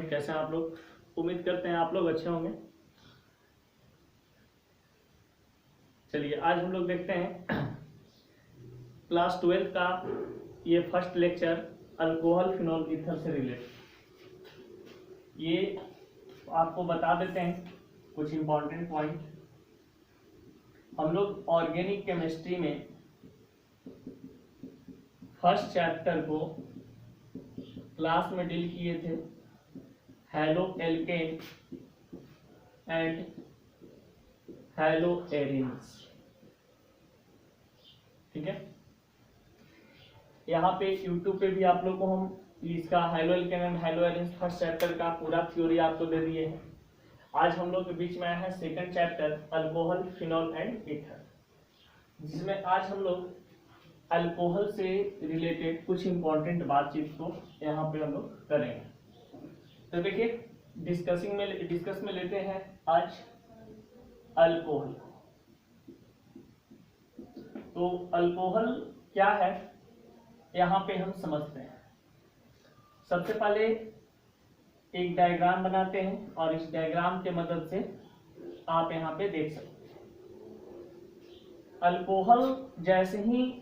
Student, कैसे हैं आप लोग? उम्मीद करते हैं आप लोग अच्छे होंगे। चलिए आज हम लोग देखते हैं क्लास 12 का ये first lecture alcohol phenol ether से रिलेटेड। ये आपको बता देते हैं कुछ इंपॉर्टेंट पॉइंट। हम लोग ऑर्गेनिक केमिस्ट्री में फर्स्ट चैप्टर को क्लास में डील किए थे, hello alkene and hello arenes. ठीक है, यहाँ पे यूट्यूब पे भी आप लोग को हम इसका hello alkene and hello arenes first chapter का पूरा थ्योरी आपको दे दिए हैं। आज हम लोग के बीच में आया है second chapter alcohol phenol and ether, जिसमें आज हम लोग अल्कोहल से रिलेटेड कुछ इंपॉर्टेंट बातचीत को यहाँ पे हम लोग करेंगे। तो देखिए डिस्कस में लेते हैं आज अल्कोहल। तो अल्कोहल क्या है यहाँ पे हम समझते हैं। सबसे पहले एक डायग्राम बनाते हैं और इस डायग्राम के मदद से आप यहाँ पे देख सकते हैं। अल्कोहल जैसे ही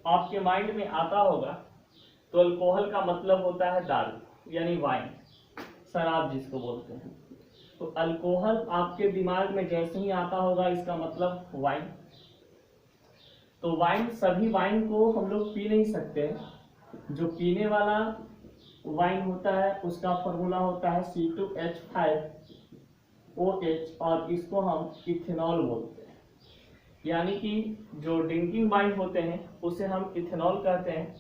आपके माइंड में आता होगा तो अल्कोहल का मतलब होता है दारू यानी वाइन, शराब जिसको बोलते हैं। तो अल्कोहल आपके दिमाग में जैसे ही आता होगा इसका मतलब वाइन। तो वाइन, सभी वाइन को हम लोग पी नहीं सकते। जो पीने वाला वाइन होता है उसका फॉर्मूला होता है C2H5OH और इसको हम इथेनॉल बोलते हैं। यानी कि जो ड्रिंकिंग वाइन होते हैं उसे हम इथेनॉल कहते हैं।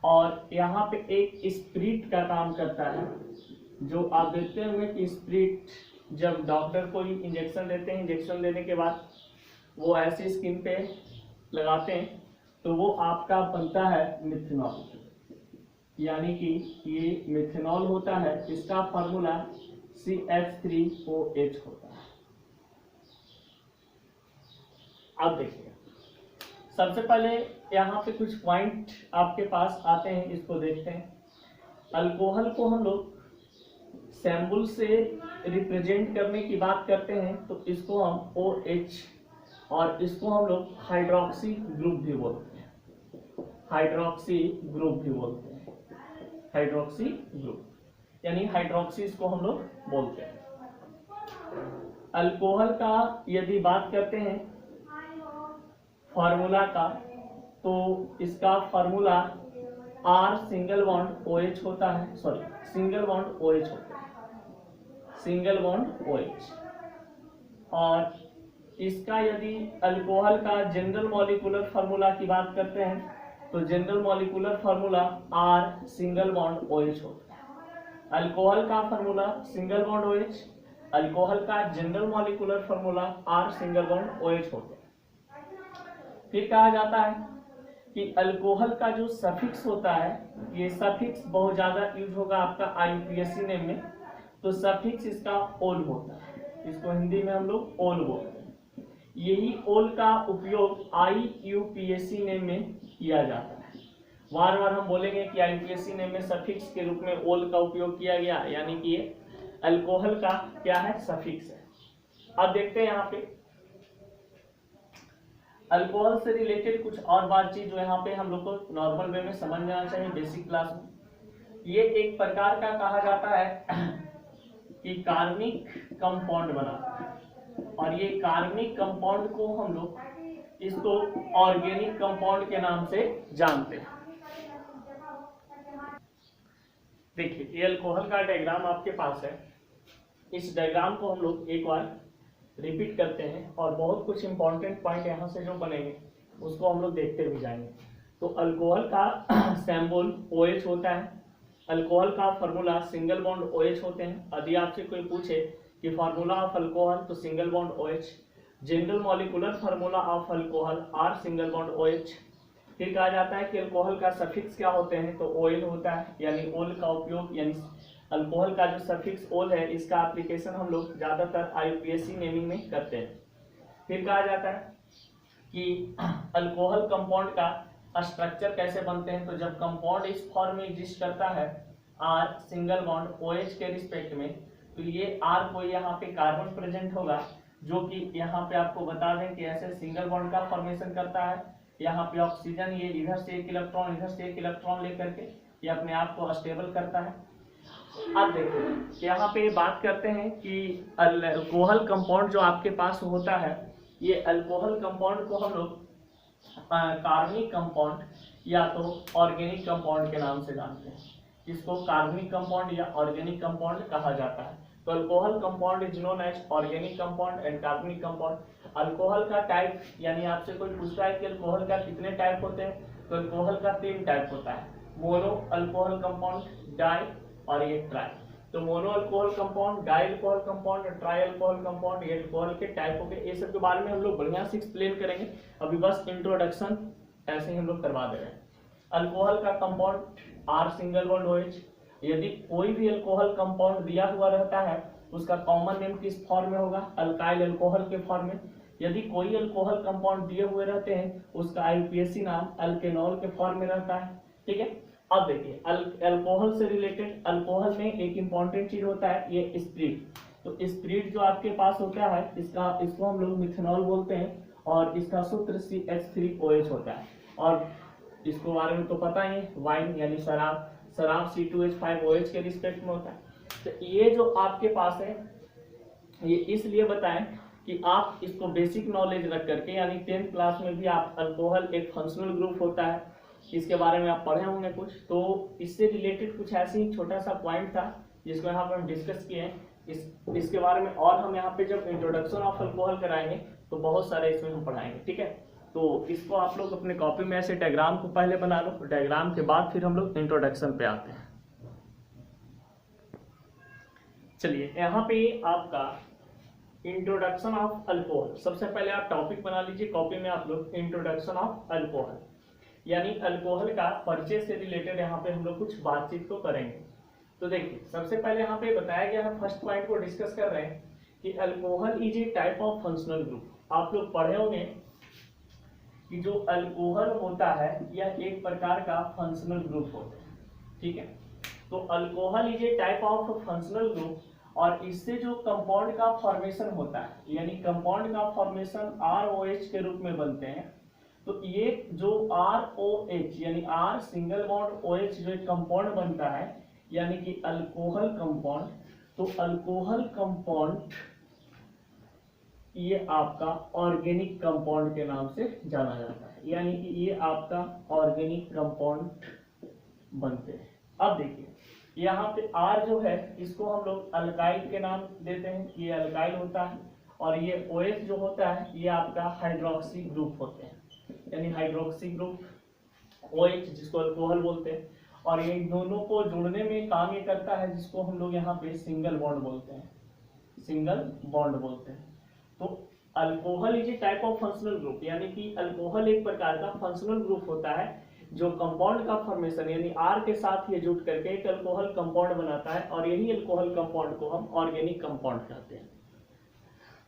और यहाँ पे एक स्पिरिट का काम करता है, जो आप देखते होंगे कि स्पिरिट जब डॉक्टर कोई इंजेक्शन देते हैं, इंजेक्शन देने के बाद वो ऐसे स्किन पे लगाते हैं तो वो आपका बनता है मिथेनॉल। यानी कि ये मिथेनॉल होता है, इसका फार्मूला CH3OH होता है। अब देखिए, सबसे पहले यहाँ पे कुछ पॉइंट आपके पास आते हैं, इसको देखते हैं। अल्कोहल को हम लोग सैम्बुल से रिप्रेजेंट करने की बात करते हैं तो इसको हम OH और इसको हम लोग हाइड्रोक्सी ग्रुप भी बोलते हैं। हाइड्रोक्सी ग्रुप भी बोलते हैं। हाइड्रोक्सी ग्रुप यानी हाइड्रोक्सी इसको हम लोग बोलते हैं। अल्कोहल का यदि बात करते हैं फार्मूला का, तो इसका formula R single bond OH होता है, सिंगल बॉन्ड OH होता है, सिंगल बॉन्ड OH। और इसका यदि अल्कोहल का जनरल मॉलिक्यूलर फार्मूला की बात करते हैं तो general molecular formula R single bond OH होता है। अल्कोहल का formula single bond OH, alcohol का general molecular formula R single bond OH होता है। फिर कहा जाता है कि अल्कोहल का जो सफिक्स होता है, ये सफिक्स बहुत ज्यादा यूज होगा आपका IUPAC नेम में, तो सफिक्स इसका ओल होता है। इसको हिंदी में हम लोग ओल बोलते हैं। यही ओल का उपयोग IUPAC नेम में किया जाता है। बार बार हम बोलेंगे कि IUPAC नेम में सफिक्स के रूप में ओल का उपयोग किया गया, यानी कि ये अल्कोहल का क्या है, सफिक्स है। अब देखते हैं यहाँ पे अल्कोहल से रिलेटेड कुछ और बातचीत जो यहाँ पे हम लोग को नॉर्मल वे में समझ में आना चाहिए बेसिक क्लास में। ये एक प्रकार का कहा जाता है कि कार्बनिक कंपाउंड बनाता है, और ये कार्बनिक कंपाउंड को हम लोग इसको ऑर्गेनिक कंपाउंड के नाम से जानते हैं। देखिए, ये अल्कोहल का डायग्राम आपके पास है। इस डायग्राम को हम लोग एक बार रिपीट करते हैं और बहुत कुछ इंपॉर्टेंट पॉइंट यहाँ से जो बनेंगे उसको हम लोग देखते भी जाएंगे। तो अल्कोहल का सैम्बल OH होता है, अल्कोहल का फार्मूला सिंगल बॉन्ड OH होते हैं। यदि आपसे कोई पूछे कि फार्मूला ऑफ अल्कोहल तो single bond OH, general molecular formula of alcohol R single bond OH। फिर कहा जाता है कि अल्कोहल का सफिक्स क्या होते हैं, तो OL होता है, यानी ओल का उपयोग, यानी अल्कोहल का जो सफिक्स ओल है इसका एप्लीकेशन हम लोग ज्यादातर IUPAC नेमिंग में करते हैं। फिर कहा जाता है कि अल्कोहल कंपाउंड का स्ट्रक्चर कैसे बनते हैं, तो जब कंपाउंड इस फॉर्म में एग्जिस्ट करता है R सिंगल बॉन्ड OH के रिस्पेक्ट में, तो ये R कोई यहाँ पे कार्बन प्रेजेंट होगा जो कि यहाँ पे आपको बता दें कि ऐसे सिंगल बॉन्ड का फॉर्मेशन करता है। यहाँ पे ऑक्सीजन ये इधर से एक इलेक्ट्रॉन इधर से एक इलेक्ट्रॉन लेकर के ये अपने आप को स्टेबल करता है। अब देखिए यहाँ पे बात करते हैं कि अल्कोहल कंपाउंड जो आपके पास होता है, ये अल्कोहल कंपाउंड को हम लोग कार्बनिक कंपाउंड या तो ऑर्गेनिक कंपाउंड के नाम से जानते हैं। इसको कार्बनिक कंपाउंड या ऑर्गेनिक कंपाउंड कहा जाता है। तो alcohol compound is known as organic compound and कार्बनिक कंपाउंड। अल्कोहल का टाइप, यानी आपसे कोई पूछता है कि अल्कोहल का कितने टाइप होते हैं, तो अल्कोहल का 3 टाइप होता है, मोनो अल्कोहल कंपाउंड, डाई और ये ट्राई। तो mono alcohol compound, di alcohol compound, tri alcohol compound, ये अल्कोहल के टाइप हो गए। ये सब के बारे में हम लोग बढ़िया से एक्सप्लेन करेंगे, अभी बस इंट्रोडक्शन ऐसे ही हम लोग करवा दे रहे हैं। अल्कोहल का compound R single bond OH। यदि कोई भी अल्कोहल कंपाउंड दिया हुआ रहता है उसका कॉमन नेम किस फॉर्म में होगा, अल्काइल अल्कोहल के फॉर्म में। यदि कोई अल्कोहल कंपाउंड दिए हुए रहते हैं उसका IUPAC नाम अल्केनॉल के फॉर्म में रहता है, ठीक है। अब देखिए अल्कोहल से रिलेटेड, अल्कोहल में एक इंपॉर्टेंट चीज होता है ये स्प्रिट। तो स्प्रिट जो आपके पास होता है इसको हम लोग मिथेनॉल बोलते हैं और इसका सूत्र CH3OH होता है। और इसको बारे में तो पता ही है, वाइन यानी शराब C2H5OH के रिस्पेक्ट में होता है। तो ये जो आपके पास है ये इसलिए बताएं कि आप इसको बेसिक नॉलेज रख करके, यानी 10th क्लास में भी आप अल्कोहल एक फंक्शनल ग्रुप होता है इसके बारे में आप पढ़े होंगे कुछ, तो इससे रिलेटेड कुछ ऐसे ही छोटा सा पॉइंट था जिसको यहाँ पे हम डिस्कस किए हैं। इसके बारे में और हम यहाँ पे जब इंट्रोडक्शन ऑफ अल्कोहल कराएंगे तो बहुत सारे इसमें हम पढ़ाएंगे, ठीक है। तो इसको आप लोग अपने कॉपी में ऐसे डायग्राम को पहले बना लो, डायग्राम के बाद फिर हम लोग इंट्रोडक्शन पे आते हैं। चलिए यहाँ पे आपका इंट्रोडक्शन ऑफ अल्कोहल, सबसे पहले आप टॉपिक बना लीजिए कॉपी में आप लोग, इंट्रोडक्शन ऑफ अल्कोहल, यानी अल्कोहल का परिचय से रिलेटेड यहाँ पे हम लोग कुछ बातचीत को करेंगे। तो देखिए सबसे पहले यहाँ पे बताया गया है, फर्स्ट पॉइंट को डिस्कस कर रहे हैं कि alcohol is a type of functional group. आप लोग पढ़े होंगे कि जो अल्कोहल होता है यह एक प्रकार का फंक्शनल ग्रुप होता है, ठीक है। तो alcohol is a type of functional group और इससे जो कंपाउंड का फॉर्मेशन होता है, यानी कंपाउंड का फॉर्मेशन ROH के रूप में बनते हैं। तो ये जो ROH यानी R सिंगल बॉन्ड OH जो एक कंपाउंड बनता है, यानी कि अल्कोहल कंपाउंड, तो अल्कोहल कंपाउंड ये आपका ऑर्गेनिक कंपाउंड के नाम से जाना जाता है, यानी कि ये आपका ऑर्गेनिक कंपाउंड बनते हैं। अब देखिए यहाँ पे R जो है इसको हम लोग अल्काइल के नाम देते हैं, ये अल्काइल होता है, और ये OH जो होता है ये आपका हाइड्रोक्सी ग्रुप होते हैं, यानी हाइड्रोक्सी ग्रुप OH जिसको अल्कोहल बोलते हैं। और ये दोनों को जोड़ने में काम ये करता है जिसको हम लोग यहाँ पे सिंगल बॉन्ड बोलते हैं, सिंगल बॉन्ड बोलते हैं। तो alcohol is a type of functional group, यानी कि अल्कोहल एक प्रकार का फंक्शनल ग्रुप होता है जो कंपाउंड का फॉर्मेशन यानी R के साथ ये जुट करके एक अल्कोहल कंपाउंड बनाता है, और यही अल्कोहल कंपाउंड को हम ऑर्गेनिक कंपाउंड कहते हैं।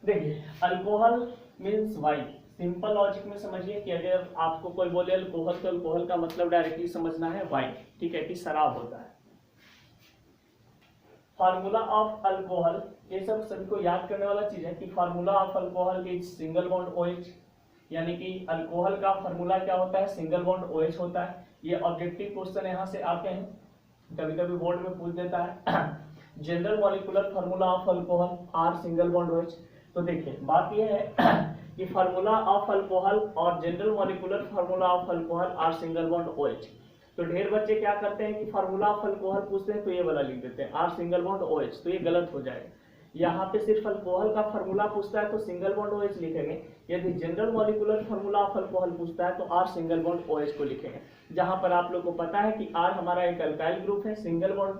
देखिए alcohol means wine, simple logic में समझिए कि अगर आपको कोई बोले अल्कोहल तो अल्कोहल का मतलब डायरेक्टली समझना है वाइन, ठीक है, कि शराब होता है। फार्मूला ऑफ अल्कोहल, ये सब सभी को याद करने वाला चीज है कि formula of alcohol is single bond OH, यानी कि अल्कोहल का फार्मूला क्या होता है, सिंगल बॉन्ड OH होता है। ये ऑब्जेक्टिव क्वेश्चन यहाँ से आते हैं, कभी कभी बोर्ड में पूछ देता है। General molecular formula of alcohol R single bond OH। तो देखिए बात यह है कि फार्मूला ऑफ अल्कोहल और general molecular formula of alcohol R single bond OH। तो ढेर बच्चे क्या करते हैं कि फार्मूला ऑफ अल्कोहल पूछते हैं तो ये वाला लिख देते हैं R सिंगल बॉन्ड OH, तो ये गलत हो जाएगा। यहाँ पे सिर्फ अल्कोहल का फार्मूला पूछता है तो सिंगल बॉन्ड OH लिखेंगे, यदि general molecular formula of alcohol पूछता है तो R सिंगल बॉन्ड OH को लिखेंगे। जहां पर आप लोग को पता है कि R हमारा एक अल्काइल ग्रुप है सिंगल बॉन्ड,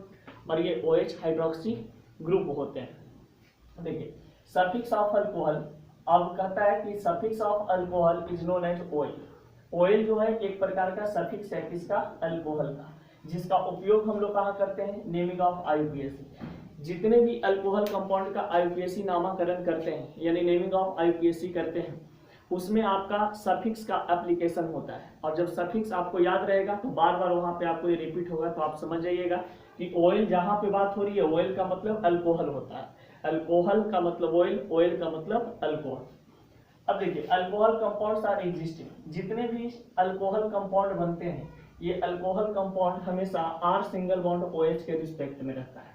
और ये OH हाइड्रोक्सी ग्रुप होते हैं। देखिए सफिक्स ऑफ अल्कोहल, अब कहता है कि suffix of alcohol is known as oil. Oil जो है एक प्रकार का सफिक्स है किसका, अल्कोहल का, जिसका उपयोग हम लोग कहाँ करते हैं, नेमिंग ऑफ IUPAC। जितने भी अल्कोहल कंपाउंड का IUPAC नामाकरण करते हैं यानी नेमिंग ऑफ IUPAC करते हैं, उसमें आपका सफिक्स का एप्लीकेशन होता है, और जब सफिक्स आपको याद रहेगा तो बार बार वहां पे आपको ये रिपीट होगा। तो आप समझ जाइएगा कि ऑयल जहां पे बात हो रही है, ऑयल का मतलब अल्कोहल होता है, अल्कोहल का मतलब ऑयल, ऑयल का मतलब अल्कोहल। अब देखिए अल्कोहल कंपाउंड्स आर एग्जिस्टिंग, जितने भी अल्कोहल कंपाउंड बनते हैं ये अल्कोहल कंपाउंड हमेशा R सिंगल बॉन्ड OH के रिस्पेक्ट में रहता है।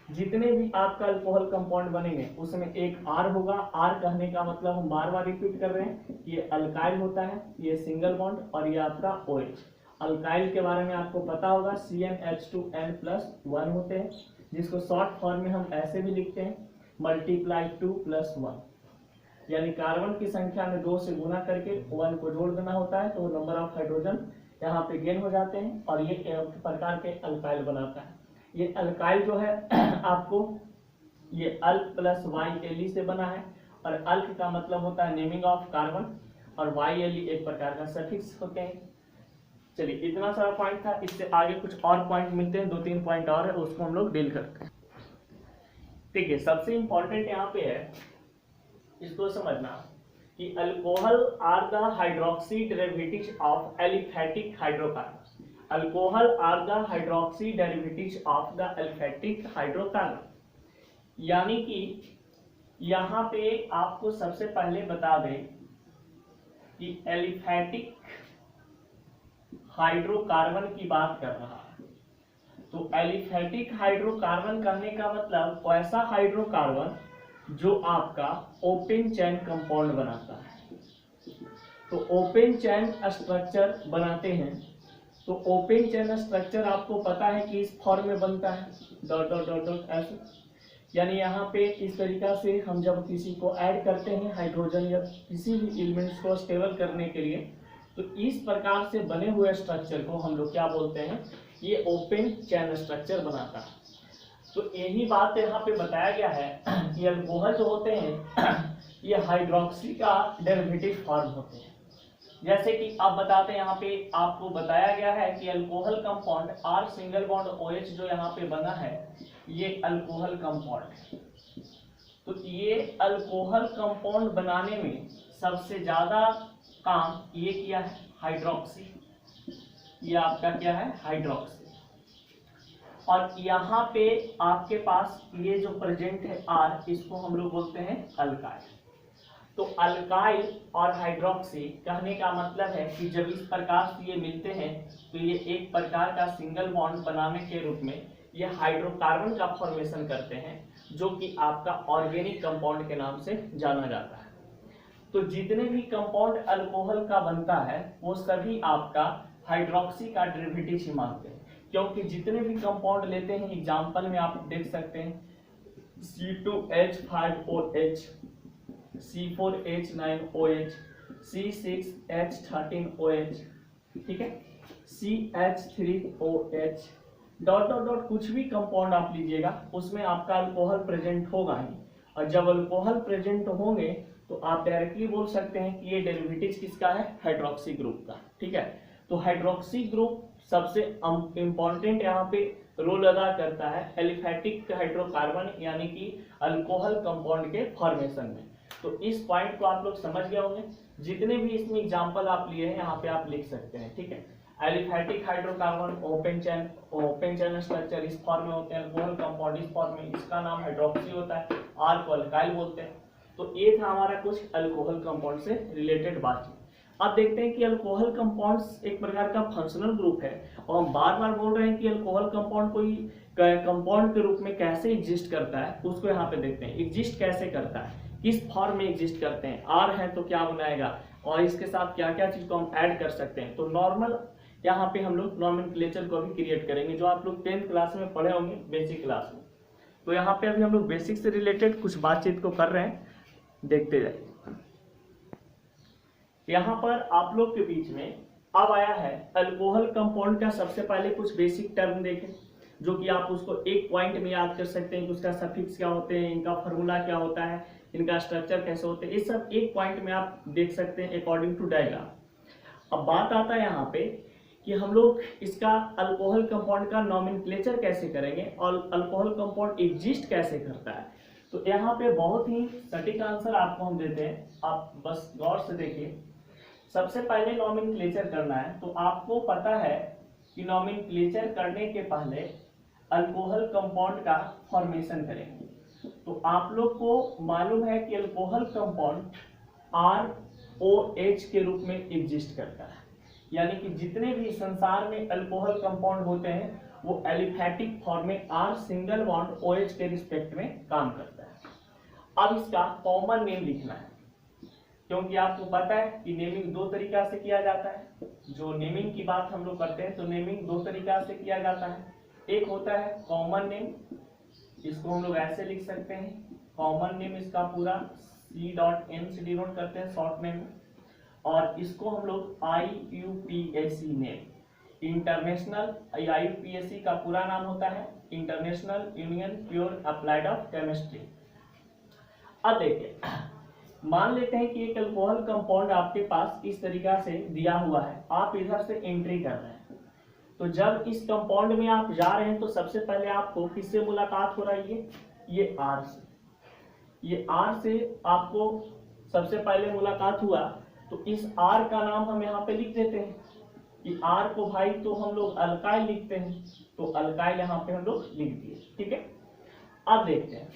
जितने भी आपका अल्कोहल कंपाउंड बनेंगे उसमें एक R होगा। R कहने का मतलब हम बार बार रिपीट कर रहे हैं, ये अल्काइल होता है, ये सिंगल बॉन्ड, और ये आपका OH। अल्काइल के बारे में आपको पता होगा CnH2n+1 होते हैं, जिसको शॉर्ट फॉर्म में हम ऐसे भी लिखते हैं मल्टीप्लाई 2+1, यानी कार्बन की संख्या में 2 से गुना करके 1 को जोड़ देना होता है, तो नंबर ऑफ हाइड्रोजन यहाँ पे गेन हो जाते हैं, और ये एक प्रकार के अल्काइल बनाता है। ये अल्काइल जो है आपको ये अल्क प्लस YLE से बना है, और अल्क का मतलब होता है नेमिंग ऑफ कार्बन, और YLE एक प्रकार का सफिक्स होते हैं। चलिए इतना सारा पॉइंट था, इससे आगे कुछ और पॉइंट मिलते हैं, 2-3 पॉइंट और है, उसको हम लोग डील करते हैं। ठीक है, सबसे इंपॉर्टेंट यहाँ पे है इसको समझना कि alcohol are the hydroxy derivatives of aliphatic hydrocarbon. Alcohol are the hydroxy derivatives of the aliphatic hydrocarbon. यानी कि यहाँ पे आपको सबसे पहले बता दें कि एलिफैटिक हाइड्रोकार्बन की बात कर रहा है, तो एलिफैटिक हाइड्रोकार्बन कहने का मतलब ऐसा हाइड्रोकार्बन जो आपका ओपन चेन कंपाउंड बनाता है। तो ओपन चेन स्ट्रक्चर बनाते हैं, तो ओपन चेन स्ट्रक्चर आपको पता है कि इस फॉर्म में बनता है डॉट डॉट डॉट डॉट ऐसे, यानी यहाँ पे इस तरीका से हम जब किसी को ऐड करते हैं हाइड्रोजन या किसी भी एलिमेंट्स को स्टेबल करने के लिए, तो इस प्रकार से बने हुए स्ट्रक्चर को हम लोग क्या बोलते हैं, ये ओपन चेन स्ट्रक्चर बनाता है। तो यही बात यहाँ पे बताया गया है कि अल्कोहल जो होते हैं ये हाइड्रोक्सी का डेरिवेटिव फॉर्म होते हैं। जैसे कि आप बताते हैं, यहाँ पे आपको बताया गया है कि alcohol compound R single bond OH जो यहाँ पे बना है ये अल्कोहल कंपाउंड है। तो ये अल्कोहल कंपाउंड बनाने में सबसे ज्यादा काम ये किया है हाइड्रोक्सी, ये आपका क्या है हाइड्रोक्सी। और यहाँ पे आपके पास ये जो प्रेजेंट है R, इसको हम लोग बोलते हैं अल्काइल। तो अल्काइल और हाइड्रोक्सी कहने का मतलब है कि जब इस प्रकार से ये मिलते हैं तो ये एक प्रकार का सिंगल बॉन्ड बनाने के रूप में ये हाइड्रोकार्बन का फॉर्मेशन करते हैं, जो कि आपका ऑर्गेनिक कंपाउंड के नाम से जाना जाता है। तो जितने भी कंपाउंड अल्कोहल का बनता है वो सभी आपका हाइड्रोक्सी का डेरिवेटिव ही मानते हैं, क्योंकि जितने भी कंपाउंड लेते हैं एग्जांपल में आप देख सकते हैं C2H5OH, C4H9OH, C6H13OH, ठीक है, CH3OH, डॉट डॉट डॉट कुछ भी कंपाउंड आप लीजिएगा उसमें आपका अल्कोहल प्रेजेंट होगा ही, और जब अल्कोहल प्रेजेंट होंगे तो आप डायरेक्टली बोल सकते हैं कि ये डेरिवेटिव किसका है, हाइड्रोक्सी ग्रुप का। ठीक है, तो हाइड्रोक्सी ग्रुप सबसे इंपॉर्टेंट यहाँ पे रोल अदा करता है एलिफैटिक हाइड्रोकार्बन यानी कि अल्कोहल कंपाउंड के फॉर्मेशन में। तो इस पॉइंट को आप लोग समझ गए होंगे। जितने भी इसमें एग्जांपल आप लिए हैं यहाँ पे आप लिख सकते हैं। ठीक है, aliphatic hydrocarbon open chain structure इस फॉर्म में होते हैं, अल्कोहल कंपाउंड इस फॉर्म में, इसका नाम हाइड्रोक्सी होता है, R को अल्काइल बोलते हैं। तो ये था हमारा कुछ अल्कोहल कंपाउंड से रिलेटेड बातचीत। अब देखते हैं कि अल्कोहल कंपाउंड्स एक प्रकार का फंक्शनल ग्रुप है, और हम बार बार बोल रहे हैं कि अल्कोहल कंपाउंड कोई कंपाउंड के रूप में कैसे एग्जिस्ट करता है, उसको यहाँ पे देखते हैं। एग्जिस्ट कैसे करता है, किस फॉर्म में एग्जिस्ट करते हैं, R है तो क्या बनाएगा और इसके साथ क्या क्या चीज को हम ऐड कर सकते हैं। तो नॉर्मल यहाँ पे हम लोग नॉमेनक्लेचर को भी क्रिएट करेंगे, जो आप लोग 10th क्लास में पढ़े होंगे बेसिक क्लास में। तो यहाँ पे अभी हम लोग बेसिक से रिलेटेड कुछ बातचीत को कर रहे हैं, देखते जाइए। यहाँ पर आप लोग के बीच में अब आया है अल्कोहल कंपाउंड का सबसे पहले कुछ बेसिक टर्म देखें, जो कि आप उसको एक पॉइंट में याद कर सकते हैं कि उसका सफिक्स क्या होते हैं, इनका फॉर्मूला क्या होता है, इनका स्ट्रक्चर कैसे होते हैं, ये सब एक पॉइंट में आप देख सकते हैं अकॉर्डिंग टू डायग्राम। अब बात आता है यहाँ पे कि हम लोग इसका अल्कोहल कंपाउंड का नॉमेनक्लेचर कैसे करेंगे और अल्कोहल कंपाउंड एग्जिस्ट कैसे करता है। तो यहाँ पे बहुत ही सटीक आंसर आपको हम देते हैं, आप बस गौर से देखिए। सबसे पहले नॉमेनक्लेचर करना है, तो आपको पता है कि नॉमेनक्लेचर करने के पहले अल्कोहल कंपाउंड का फॉर्मेशन करेंगे। तो आप लोग को मालूम है कि अल्कोहल कंपाउंड ROH के रूप में एग्जिस्ट करता है, यानी कि जितने भी संसार में अल्कोहल कंपाउंड होते हैं वो एलिफैटिक फॉर्म में R सिंगल बॉन्ड OH के रिस्पेक्ट में काम करता है। अब इसका कॉमन नेम लिखना है, क्योंकि आपको पता है कि नेमिंग दो तरीका से किया जाता है। जो नेमिंग की बात हम लोग करते हैं तो नेमिंग दो तरीका से किया जाता है। एक होता है कॉमन नेम, इसको हम लोग ऐसे लिख सकते हैं, कॉमन नेम इसका पूरा C.N से डिनोट करते हैं शॉर्ट नेम, और इसको हम लोग IUPAC नेम, इंटरनेशनल, IUPAC का पूरा नाम होता है international union pure applied of chemistry. अब देखिए, मान लेते हैं कि एक अल्कोहल कंपाउंड आपके पास इस तरीका से दिया हुआ है, आप इधर से एंट्री कर रहे हैं। तो जब इस कंपाउंड में आप जा रहे हैं तो सबसे पहले आपको किससे मुलाकात हो रही है, ये R से। ये R से आपको सबसे पहले मुलाकात हुआ, तो इस R का नाम हम यहाँ पे लिख देते हैं कि R को भाई तो हम लोग अल्काइल लिखते हैं, तो अल्काइल यहाँ पे हम लोग लिख दिए, ठीक है। अब देखते हैं,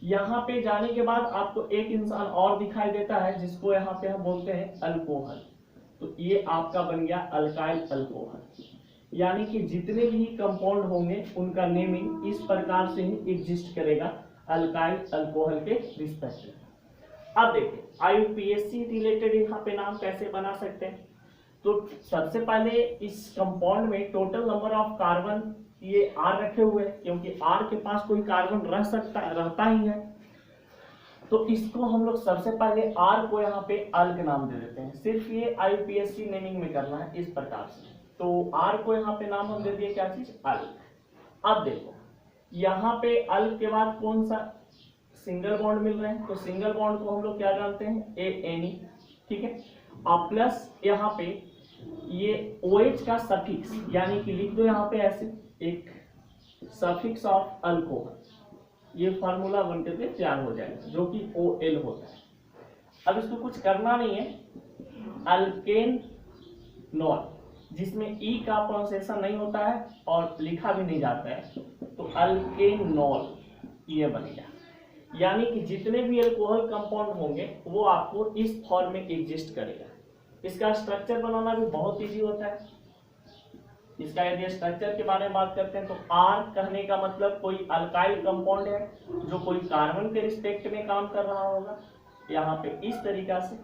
यहाँ पे जाने के बाद आपको एक इंसान और दिखाई देता है जिसको यहाँ पे हम बोलते हैं अल्कोहल। तो ये आपका बन गया अल्काइल अल्कोहल, यानी कि जितने भी कंपाउंड होंगे उनका नेमिंग इस प्रकार से ही एग्जिस्ट करेगा अल्काइल अल्कोहल के रिस्पेक्ट में। अब देखिए IUPAC रिलेटेड यहाँ पे नाम कैसे बना सकते हैं। तो सबसे पहले इस कंपाउंड में टोटल नंबर ऑफ कार्बन ये R रखे हुए हैं, क्योंकि R के पास कोई कार्बन रहता ही है। तो इसको हम लोग सबसे पहले R को यहाँ पे अल्क नाम दे देते हैं। सिर्फ ये IUPAC नेमिंग में करना है इस प्रकार से। तो R को यहाँ पे नाम हम दे दिए क्या चीज, अल्क। अब देखो यहाँ पे अल्क के बाद कौन सा सिंगल बॉन्ड मिल रहे हैं, तो सिंगल बॉन्ड को हम लोग क्या जानते हैं, ANE, ठीक है। और प्लस यहाँ पे ये OH का सफिक्स, यानी कि लिख दो यहाँ पे ऐसे एक सफिक्स ऑफ अल्कोहल, ये फार्मूला बनते थे तैयार हो जाएगा, जो कि OL होता है। अब इसको कुछ करना नहीं है, अल्केन नॉल, जिसमें E का प्रोनाउंसिएशन नहीं होता है और लिखा भी नहीं जाता है, तो अल्केनॉल ये बन गया। यानी कि जितने भी अल्कोहल कंपाउंड होंगे वो आपको इस फॉर्म में एग्जिस्ट करेगा। इसका स्ट्रक्चर बनाना भी बहुत इजी होता है। इसका यदि स्ट्रक्चर के बारे में बात करते हैं तो R कहने का मतलब कोई अल्काइल कंपाउंड है जो कोई कार्बन के रिस्पेक्ट में काम कर रहा होगा, यहाँ पे इस तरीका से।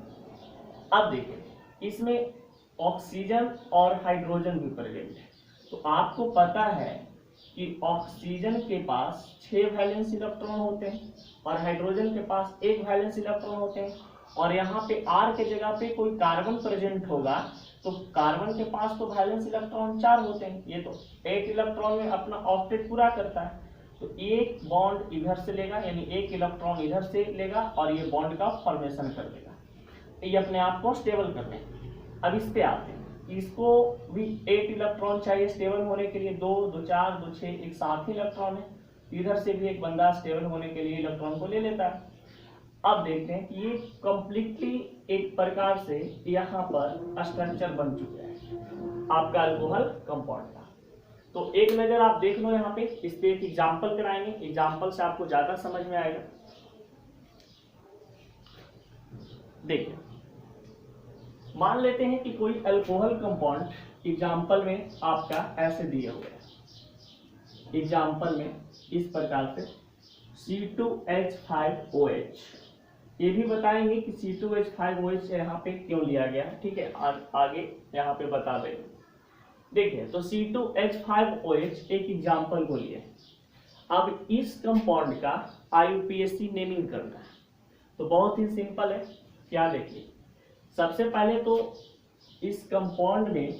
अब देखिए इसमें ऑक्सीजन और हाइड्रोजन भी प्रेजेंट है। तो आपको पता है कि ऑक्सीजन के पास 6 वैलेंस इलेक्ट्रॉन होते हैं और हाइड्रोजन के पास 1 वैलेंस इलेक्ट्रॉन होते हैं, और यहाँ पे R के जगह पे कोई कार्बन प्रेजेंट होगा तो कार्बन के पास तो वैलेंस इलेक्ट्रॉन 4 होते हैं, ये तो 8 इलेक्ट्रॉन में अपना ऑक्टेट पूरा करता है। तो एक बॉन्ड इधर से लेगा, यानी एक इलेक्ट्रॉन इधर से लेगा और ये बॉन्ड का फॉर्मेशन कर देगा, ये अपने आप को स्टेबल कर लेगा। अब इस पे आते हैं, इसको भी 8 इलेक्ट्रॉन चाहिए स्टेबल होने के लिए, 2 2 4 2 6 एक साथ ही इलेक्ट्रॉन है, इधर से भी एक बंदा स्टेबल होने के लिए इलेक्ट्रॉन को ले लेता है। अब देखते हैं कि ये कंप्लीटली एक प्रकार से यहाँ पर स्ट्रक्चर बन चुका है आपका अल्कोहल कंपाउंड का। तो एक नजर आप देख लो यहाँ पे, इस पे एक एग्जाम्पल कराएंगे, एग्जाम्पल से आपको ज्यादा समझ में आएगा। देखिए मान लेते हैं कि कोई अल्कोहल कंपाउंड एग्जाम्पल में आपका ऐसे दिया हुआ है, एग्जाम्पल में इस प्रकार से C2H5OH। ये भी बताएंगे कि C2H5OH यहाँ पे क्यों लिया गया, ठीक है, आगे यहाँ पे बता देंगे। देखिए तो C2H5OH एक एग्जाम्पल को लिए। अब इस कंपाउंड का IUPAC नेमिंग करना है, तो बहुत ही सिंपल है। क्या देखिए, सबसे पहले तो इस कंपाउंड में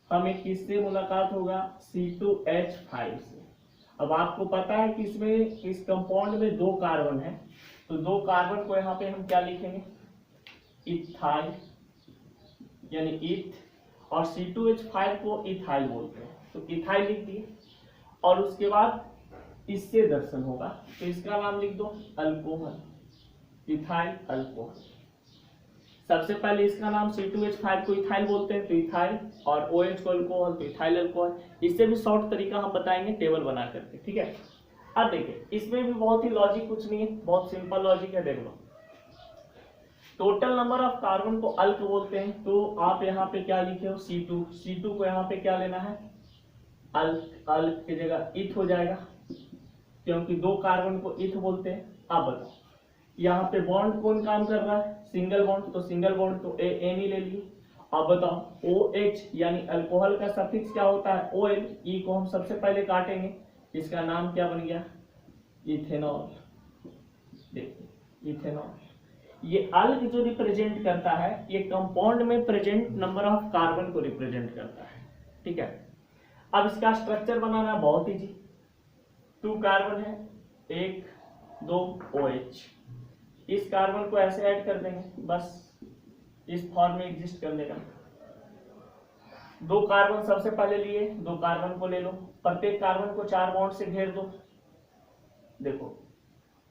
हमें किससे मुलाकात होगा, C2H5 से। अब आपको पता है कि इसमें इस कंपाउंड में 2 कार्बन है, तो 2 कार्बन को यहाँ पे हम क्या लिखेंगे, इथाइल, यानी इथ, और C2H5 को इथाइल बोलते हैं, तो इथाइल लिख दिए। और उसके बाद इससे दर्शन होगा तो इसका नाम लिख दो अल्कोहल, इथाइल अल्कोहल। सबसे पहले इसका नाम C2H5 को इथाइल बोलते हैं तो इथाइल, और OH को अल्कोहल तो इथाइल अल्कोहल। इससे भी शॉर्ट तरीका हम बताएंगे टेबल बना करके, ठीक है। अब देखिए इसमें भी बहुत ही लॉजिक कुछ नहीं है, बहुत सिंपल लॉजिक है। देख लो, टोटल नंबर ऑफ कार्बन को अल्क बोलते हैं तो आप यहाँ पे क्या लिखे हो C2, C2 को यहाँ पे क्या लेना है अल्क, अल्क की जगह इथ हो जाएगा क्योंकि दो कार्बन को इथ बोलते हैं। अब बताओ यहाँ पे बॉन्ड कौन काम कर रहा है, सिंगल बॉन्ड, तो सिंगल बॉन्ड तो एन ही ले लिए। अब बताओ OH यानी अल्कोहल का सफिक्स क्या होता है OL, ई को हम सबसे पहले काटेंगे, इसका नाम क्या बन गया इथेनॉल। देखिए इथेनॉल, ये अल्क जो रिप्रेजेंट करता है ये कंपाउंड में प्रेजेंट नंबर ऑफ कार्बन को रिप्रेजेंट करता है, ठीक है। अब इसका स्ट्रक्चर बनाना बहुत इजी, 2 कार्बन है, 1 2 OH, इस कार्बन को ऐसे ऐड कर देंगे, बस इस फॉर्म में एग्जिस्ट कर लेगा। 2 कार्बन सबसे पहले लिए, 2 कार्बन को ले लो, प्रत्येक कार्बन को 4 बॉन्ड से घेर दो। देखो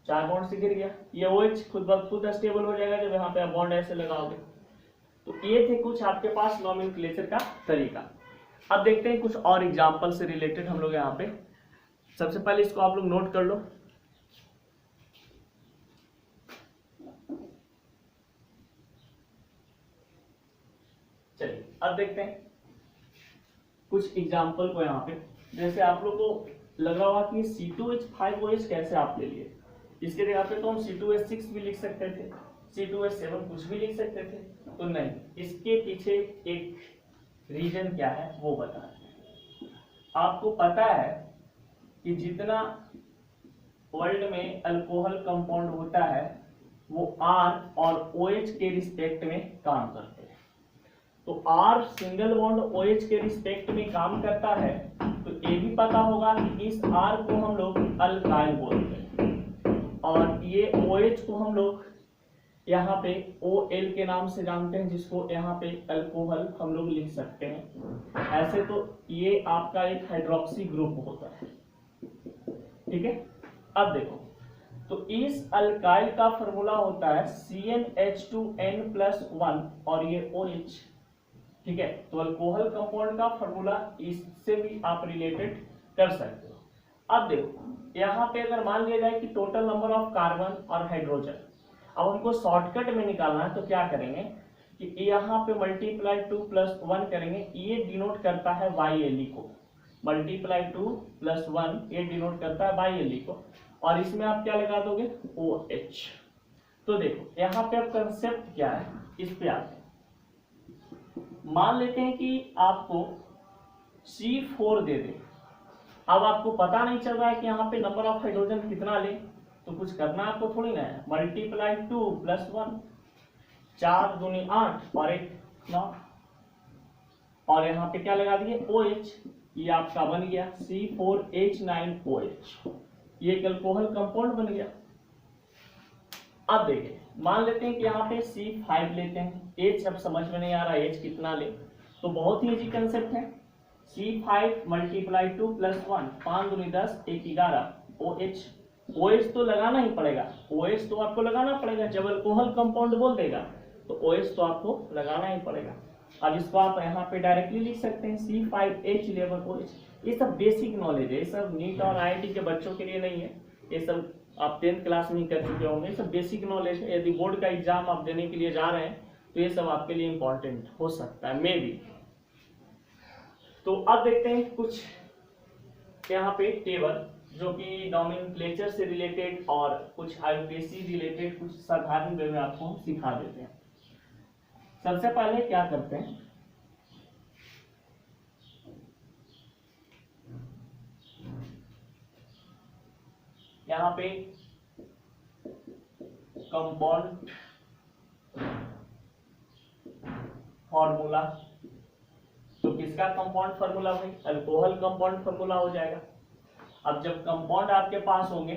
4 बॉन्ड से घिर गया, ये OH खुद ब खुद स्टेबल हो जाएगा जब यहाँ पे आप बॉन्ड ऐसे लगाओगे। तो ये थे कुछ आपके पास नॉमेनक्लेचर का तरीका। अब देखते हैं कुछ और एग्जाम्पल से रिलेटेड हम लोग यहाँ पे। सबसे पहले इसको आप लोग नोट कर लो। चलिए अब देखते हैं कुछ एग्जाम्पल को यहाँ पे। जैसे आप लोग को लग रहा होगा कि C2H5OH कैसे आप ले लिए, इसके जगह पे तो हम C2H6 भी लिख सकते थे, C2H7 कुछ भी लिख सकते थे, तो नहीं, इसके पीछे एक रीजन क्या है वो बता रहे हैं। आपको पता है कि जितना वर्ल्ड में अल्कोहल कंपाउंड होता है वो R और OH के रिस्पेक्ट में काम करते हैं। तो R सिंगल बॉन्ड OH के रिस्पेक्ट में काम करता है, तो ये भी पता होगा कि इस R को हम लोग अल्काइल बोलते हैं और ये OH को हम लोग यहाँ पे OL के नाम से जानते हैं, जिसको यहाँ पे अल्कोहल हम लोग लिख सकते हैं। ऐसे तो ये आपका एक हाइड्रोक्सी ग्रुप होता है, ठीक है। अब देखो, तो इस अल्काइल का फॉर्मूला होता है CnH2n+1 और ये OH, ठीक है। तो अल्कोहल कंपाउंड का फॉर्मूला इससे भी आप रिलेटेड कर सकते हो। अब देखो यहाँ पे अगर मान लिया जाए कि टोटल नंबर ऑफ कार्बन और हाइड्रोजन, अब हमको शॉर्टकट में निकालना है तो क्या करेंगे कि यहाँ पे मल्टीप्लाई 2 + 1 करेंगे, ये डिनोट करता है YLE को, मल्टीप्लाई 2 + 1 ये डिनोट करता है YLE को, और इसमें आप क्या लगा दोगे OH। तो देखो यहाँ पे अब कंसेप्ट क्या है, इस पे आते हैं। मान लेते हैं कि आपको C4 दे दे, अब आपको पता नहीं चल रहा है कि यहाँ पे नंबर ऑफ हाइड्रोजन कितना ले, तो कुछ करना आपको थोड़ी ना है, मल्टीप्लाई 2 + 1, 4 दूनी 8 और 1 9, और यहाँ पे क्या लगा दिए OH, ये आपका बन गया C4H9OH, ये एक अल्कोहल कंपाउंड बन गया। अब देखिए मान लेते हैं कि यहाँ पे C5 लेते हैं, H अब समझ में नहीं आ रहा H कितना ले, तो बहुत ही इजी कंसेप्ट है, C5 मल्टीप्लाई 2 + 1, 5 दूनी 10 1 11 OH, OH तो लगाना ही पड़ेगा, OH तो आपको लगाना पड़ेगा, जब अल्कोहल कंपाउंड बोल देगा तो OH तो आपको लगाना ही पड़ेगा। अब इसको आप यहाँ पे डायरेक्टली लिख सकते हैं C5H11OH। ये सब बेसिक नॉलेज है, ये सब नीट और IIT के बच्चों के लिए नहीं है, ये सब आप 10th क्लास में ही कर चुके होंगे, ये सब बेसिक नॉलेज है। यदि बोर्ड का एग्जाम आप देने के लिए जा रहे हैं तो ये सब आपके लिए इंपॉर्टेंट हो सकता है, मे बी। तो अब देखते हैं कुछ यहाँ पे टेबल जो कि नॉमेनक्लेचर से रिलेटेड और कुछ IUPAC रिलेटेड कुछ साधारण वे में आपको सिखा देते हैं। सबसे पहले क्या करते हैं, यहाँ पे कंपाउंड फॉर्मूला, तो किसका कंपाउंड फॉर्मूला भाई, अल्कोहल कंपाउंड फॉर्मूला हो जाएगा। अब जब कंपाउंड आपके पास होंगे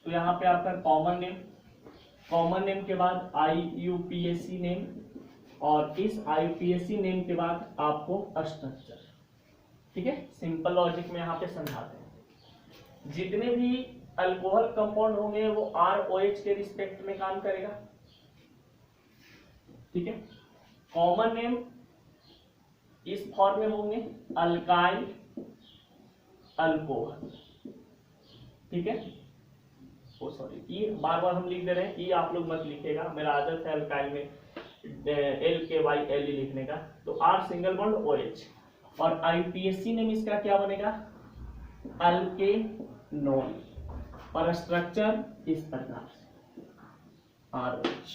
तो यहाँ पे आपका कॉमन नेम के बाद IUPAC नेम, और इस IUPAC नेम के बाद आपको स्ट्रक्चर, ठीक है। सिंपल लॉजिक में यहाँ पे समझाते हैं। जितने भी अल्कोहल कंपाउंड होंगे वो ROH के रिस्पेक्ट में काम करेगा। ठीक है, कॉमन नेम इस फॉर्म में होंगे अल्काइल अल्कोहल। ठीक है, ओ सॉरी, ई बार बार हम लिख दे रहे हैं, ई आप लोग मत लिखेगा, मेरा आदत है अल्काइल में LKYLE लिखने का। तो R सिंगल बॉन्ड OH, और IUPAC नेम इसका क्या बनेगा, अल्केनोल, और स्ट्रक्चर इस प्रकार से ROH।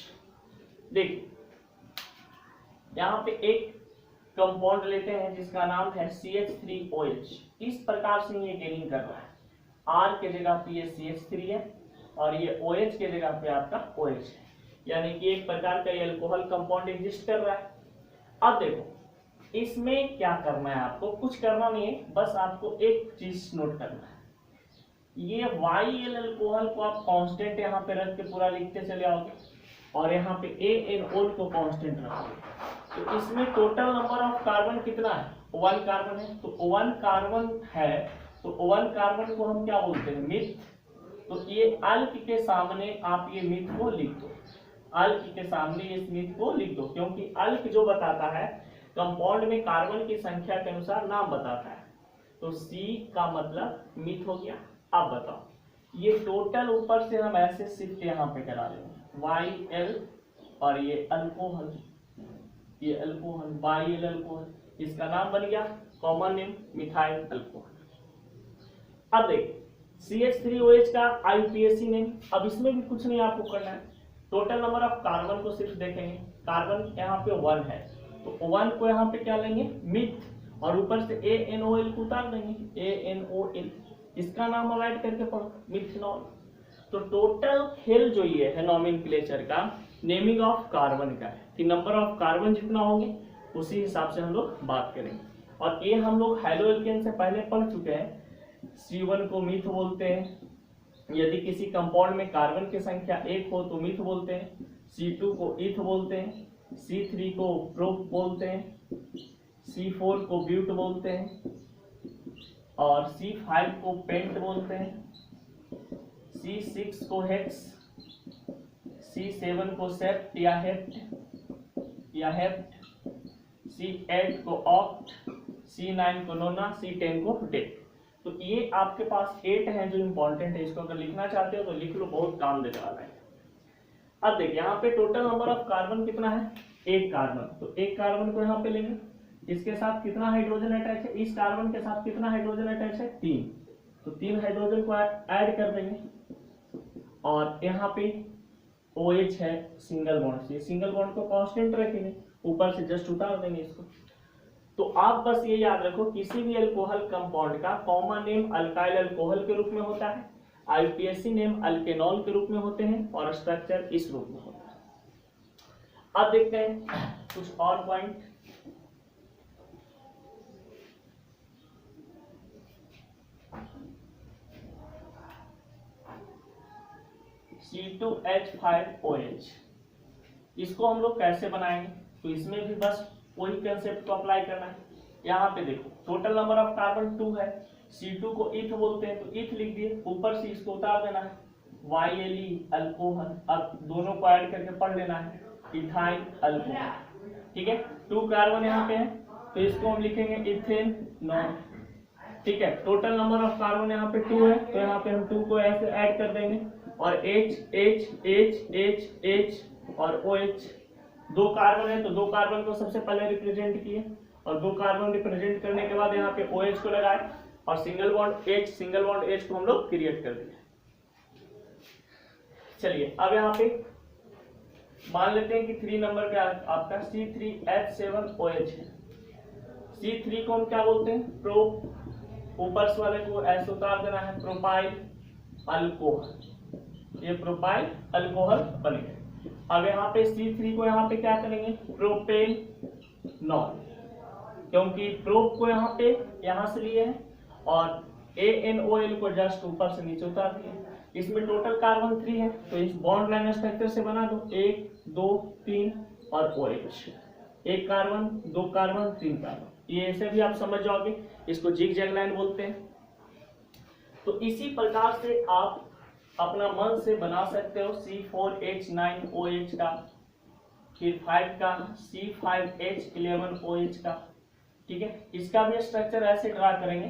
देखिए यहाँ पे एक कंपाउंड लेते हैं जिसका नाम है CH3OH। इस प्रकार से ये गेनिंग कर रहा है, R के जगह पे ये CH3 है और ये OH के जगह पे आपका OH है, यानी कि एक प्रकार का ये अल्कोहल कंपाउंड एग्जिस्ट कर रहा है। अब देखो इसमें क्या करना है, आपको कुछ करना नहीं है, बस आपको एक चीज नोट करना है, ये YL अल्कोहल को आप कांस्टेंट यहाँ पे रख के पूरा लिखते चले आओगे, और यहाँ पे ANOL को कांस्टेंट रखोगे। तो इसमें टोटल नंबर ऑफ कार्बन कितना है, 1 कार्बन है, तो 1 कार्बन है, तो 1 कार्बन को हम क्या बोलते हैं, मिथ। तो ये अल्क के सामने आप ये मिथ को लिख दो, अल्क के सामने इस मिथ को लिख दो, क्योंकि अल्क जो बताता है कंपाउंड में कार्बन की संख्या के अनुसार नाम बताता है। तो C का मतलब मिथ हो गया। अब बताओ ये टोटल ऊपर से हम ऐसे शिफ्ट यहाँ पे करा देंगे, YL और ये अल्कोहल, ये अल्कोहल YL अल्कोहल, इसका नाम बन गया कॉमन नेम मिथाइल अल्कोहल। अब देखिए CH3OH का IUPAC नेम, अब इसमें भी कुछ नहीं आपको करना है, टोटल नंबर ऑफ कार्बन को सिर्फ देखेंगे, कार्बन यहाँ पे 1 है, तो 1 को यहाँ पे क्या लेंगे मिथ, और ऊपर से ANOL को उतार देंगे, ANOL, इसका नाम हम ऐड करके पढ़ो मिथनॉल। तो टोटल खेल जो ये है नॉमेनक्लेचर का, नेमिंग ऑफ कार्बन का है कि नंबर ऑफ कार्बन जितना होंगे उसी हिसाब से हम लोग बात करेंगे। और ये हम लोग हेलो एल्केन से पहले पढ़ चुके हैं, C1 को मिथ बोलते हैं, यदि किसी कंपाउंड में कार्बन की संख्या 1 हो तो मिथ बोलते हैं, C2 को ईथ बोलते हैं, C3 को प्रोप बोलते हैं, C4 को ब्यूट बोलते हैं, और C5 को पेंट बोलते हैं, C6 को हेक्स, C7 को सेप्ट या हेप्ट, C8 को ऑक्ट, C9 को नोना, C10 को डेट। तो ये आपके पास 8 हैं जो इंपॉर्टेंट है, इसको अगर लिखना चाहते हो तो लिख लो, बहुत काम देने वाला है। अब देखिए यहाँ पे टोटल नंबर ऑफ कार्बन कितना है, 1 कार्बन, तो 1 कार्बन को यहाँ पे लेंगे, इसके साथ कितना हाइड्रोजन अटैच है, इस कार्बन के साथ कितना हाइड्रोजन अटैच है, 3, तो 3 हाइड्रोजन को ऐड कर देंगे, और यहाँ पे OH है सिंगल बॉन्ड से, सिंगल बॉन्ड को कांस्टेंट रखेंगे, ऊपर से जस्ट उतार देंगे इसको। तो आप बस ये याद रखो किसी भी अल्कोहल कंपाउंड का कॉमन नेम अल्काइल अल्कोहल के रूप में होता है, IUPAC नेम अल्केनॉल के रूप में होते हैं, और स्ट्रक्चर इस रूप में होता है। अब देखते हैं कुछ और पॉइंट। C2H5OH, इसको हम लोग कैसे बनाएंगे, तो इसमें भी बस वही कंसेप्ट को अप्लाई करना है। यहाँ पे देखो टोटल नंबर ऑफ कार्बन 2 है, C2 को ईथ बोलते हैं, तो ईथ लिख दिए, ऊपर से इसको उतार देना है, YLE अल्कोहल, अब दोनों को ऐड करके पढ़ लेना है, इथाइल अल्कोहल। ठीक है, 2 कार्बन यहाँ पे है, तो इसको हम लिखेंगे इथेन नॉन। ठीक है, टोटल नंबर ऑफ कार्बन यहाँ पे 2 है, तो यहाँ पे हम 2 को ऐसे ऐड कर देंगे, और H H H H H और OH, 2 कार्बन है तो 2 कार्बन को सबसे पहले रिप्रेजेंट किए, और 2 कार्बन रिप्रेजेंट करने के बाद यहाँ पे OH को लगाए, और सिंगल बॉन्ड H को हम लोग क्रिएट कर दिए। चलिए अब यहाँ पे मान लेते हैं कि 3 नंबर पे आपका C3H7OH है, C3 को हम क्या बोलते हैं, प्रोप, ऊपर से वाले को ऐसे उतार देना है, प्रोपाइल अल्कोहल, ये प्रोपाइल अल्कोहल बन गए। अब यहाँ पे C3 को यहाँ पे क्या करेंगे, प्रोपेनॉल, क्योंकि प्रोप को यहाँ पे यहाँ से लिए हैं, और ANOL को जस्ट ऊपर से नीचे उतार दिए। इसमें टोटल कार्बन 3 है, तो इस बॉन्ड लाइन स्ट्रक्चर से बना दो, 1 2 3 और OH, 1 कार्बन 2 कार्बन 3 कार्बन, ये ऐसे भी आप समझ जाओगे, इसको जिग जैग लाइन बोलते हैं। तो इसी प्रकार से आप अपना मन से बना सकते हो C4H9OH का, फिर 5 का C5H11OH का। ठीक है, इसका भी स्ट्रक्चर ऐसे ड्रा करेंगे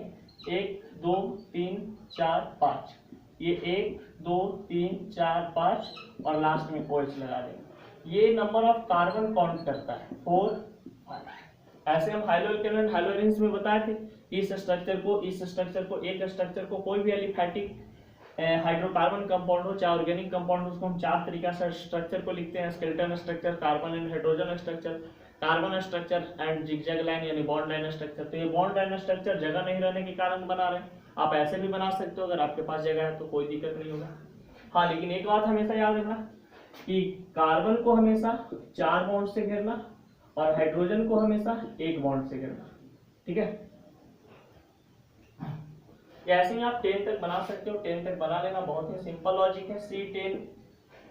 1 2 3 4 5, ये 1 2 3 4 5 और लास्ट में OH लगा देंगे। ये नंबर ऑफ कार्बन काउंट करता है 4 5। ऐसे हम हाइड्रोकेन हाइड्रोजन्स में बताए थे, इस स्ट्रक्चर को एक स्ट्रक्चर को कोई भी एलिफैटिक हाइड्रोकार्बन कंपाउंड हो चाहे ऑर्गेनिक कंपाउंड हो, उसको हम 4 तरीका से स्ट्रक्चर को लिखते हैं। Skeleton structure, carbon and hydrogen structure, carbon structure and zigzag line यानी बॉन्ड लाइन स्ट्रक्चर। तो ये बॉन्ड लाइन स्ट्रक्चर जगह नहीं रहने के कारण बना रहे हैं, आप ऐसे भी बना सकते हो, अगर आपके पास जगह है तो कोई दिक्कत नहीं होगा। हाँ, लेकिन एक बात हमेशा याद रखना कि कार्बन को हमेशा 4 बॉन्ड से घेरना और हाइड्रोजन को हमेशा 1 बॉन्ड से घेरना। ठीक है, ऐसे ही आप 10 तक बना सकते हो। 10 तक बना लेना, बहुत ही सिंपल लॉजिक है। C10